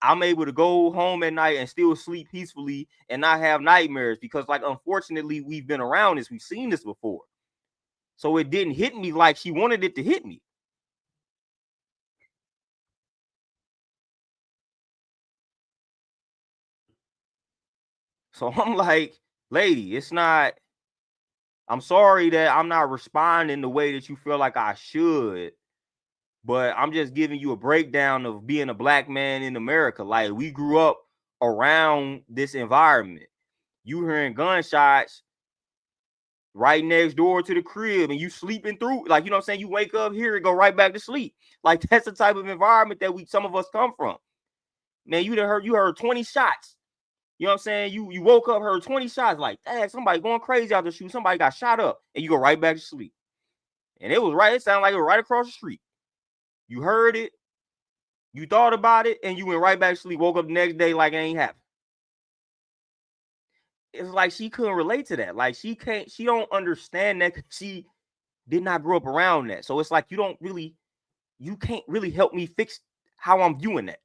Speaker 1: I'm able to go home at night and still sleep peacefully and not have nightmares because, like, unfortunately, we've been around this. We've seen this before. So it didn't hit me like she wanted it to hit me. So I'm like, lady, it's not. I'm sorry that I'm not responding the way that you feel like I should, but I'm just giving you a breakdown of being a black man in America. Like, we grew up around this environment. You hearing gunshots right next door to the crib and you sleeping through, like, you know what I'm saying? You wake up here and go right back to sleep. Like, that's the type of environment that some of us come from. Man, you heard 20 shots. You know what I'm saying? You woke up, heard 20 shots, like, dang, somebody going crazy out the shoe. Somebody got shot up, and you go right back to sleep. And it sounded like it was right across the street. You heard it, you thought about it, and you went right back to sleep. Woke up the next day like it ain't happened. It's like she couldn't relate to that. Like she don't understand that because she did not grow up around that. So it's like you can't really help me fix how I'm viewing that.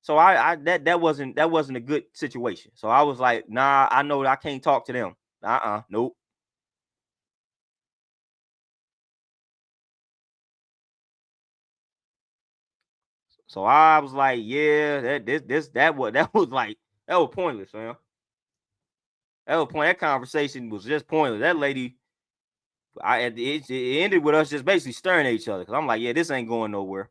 Speaker 1: So that wasn't a good situation. So I was like, nah, I know I can't talk to them. Nope. So I was like, yeah, that was like that was pointless, man. That conversation was just pointless. That lady, it ended with us just basically staring at each other. Cause I'm like, yeah, this ain't going nowhere.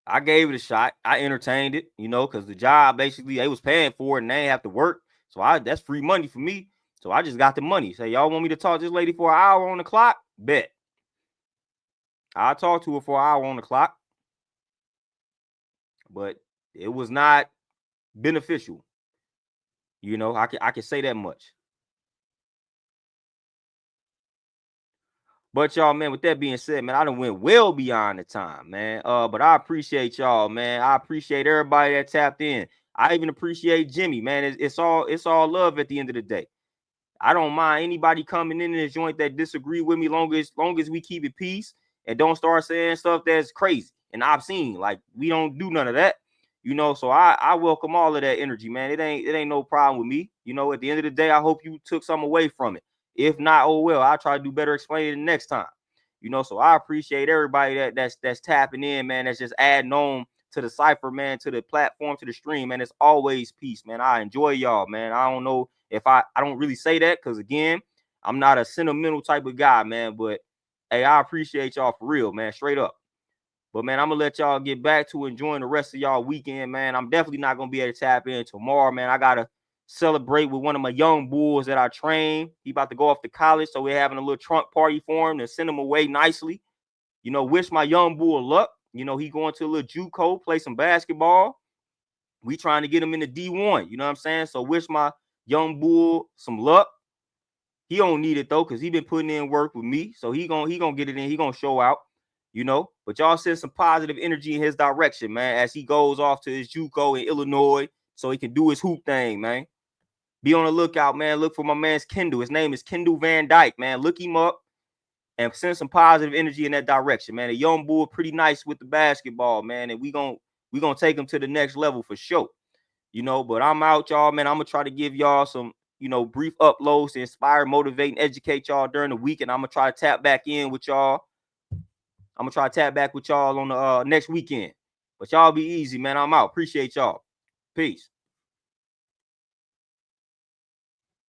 Speaker 1: I gave it a shot. I entertained it, because the job basically they was paying for it and they ain't have to work. So that's free money for me. So I just got the money. Say, y'all want me to talk to this lady for an hour on the clock? Bet. I talked to her for an hour on the clock, but it was not beneficial. I can say that much. But y'all, man, with that being said, man, I done went well beyond the time, man. But I appreciate y'all, man. I appreciate everybody that tapped in. I even appreciate Jimmy, man. It's all love at the end of the day. I don't mind anybody coming in this joint that disagree with me, long as we keep it peace and don't start saying stuff that's crazy and obscene. Like, we don't do none of that, So I welcome all of that energy, man. It ain't no problem with me. At the end of the day, I hope you took some away from it. If not, oh well, I'll try to do better explaining it next time. So I appreciate everybody that's tapping in, man. That's just adding on to the cipher, man, to the platform, to the stream, man. It's always peace, man. I enjoy y'all, man. I don't know if I don't really say that because, again, I'm not a sentimental type of guy, man. But hey, I appreciate y'all for real, man. Straight up. But man, I'm gonna let y'all get back to enjoying the rest of y'all weekend, man. I'm definitely not gonna be able to tap in tomorrow, man. I gotta celebrate with one of my young bulls that I train. He about to go off to college, so we're having a little trunk party for him to send him away nicely. Wish my young bull luck. He going to a little JUCO, play some basketball. We trying to get him in the D1. You know what I'm saying? So wish my young bull some luck. He don't need it though, because he been putting in work with me. So he gonna get it in. He gonna show out. But y'all send some positive energy in his direction, man, as he goes off to his JUCO in Illinois so he can do his hoop thing, man. Be on the lookout, man. Look for my man's Kendall. His name is Kendall Van Dyke, man. Look him up and send some positive energy in that direction, man. A young bull, pretty nice with the basketball, man, and we gonna take him to the next level for sure. But I'm out, y'all, man. I'm gonna try to give y'all some, brief uploads to inspire, motivate, and educate y'all during the week, and I'm gonna try to tap back in with y'all. I'm gonna try to tap back with y'all on the next weekend. But y'all be easy, man. I'm out. Appreciate y'all. Peace.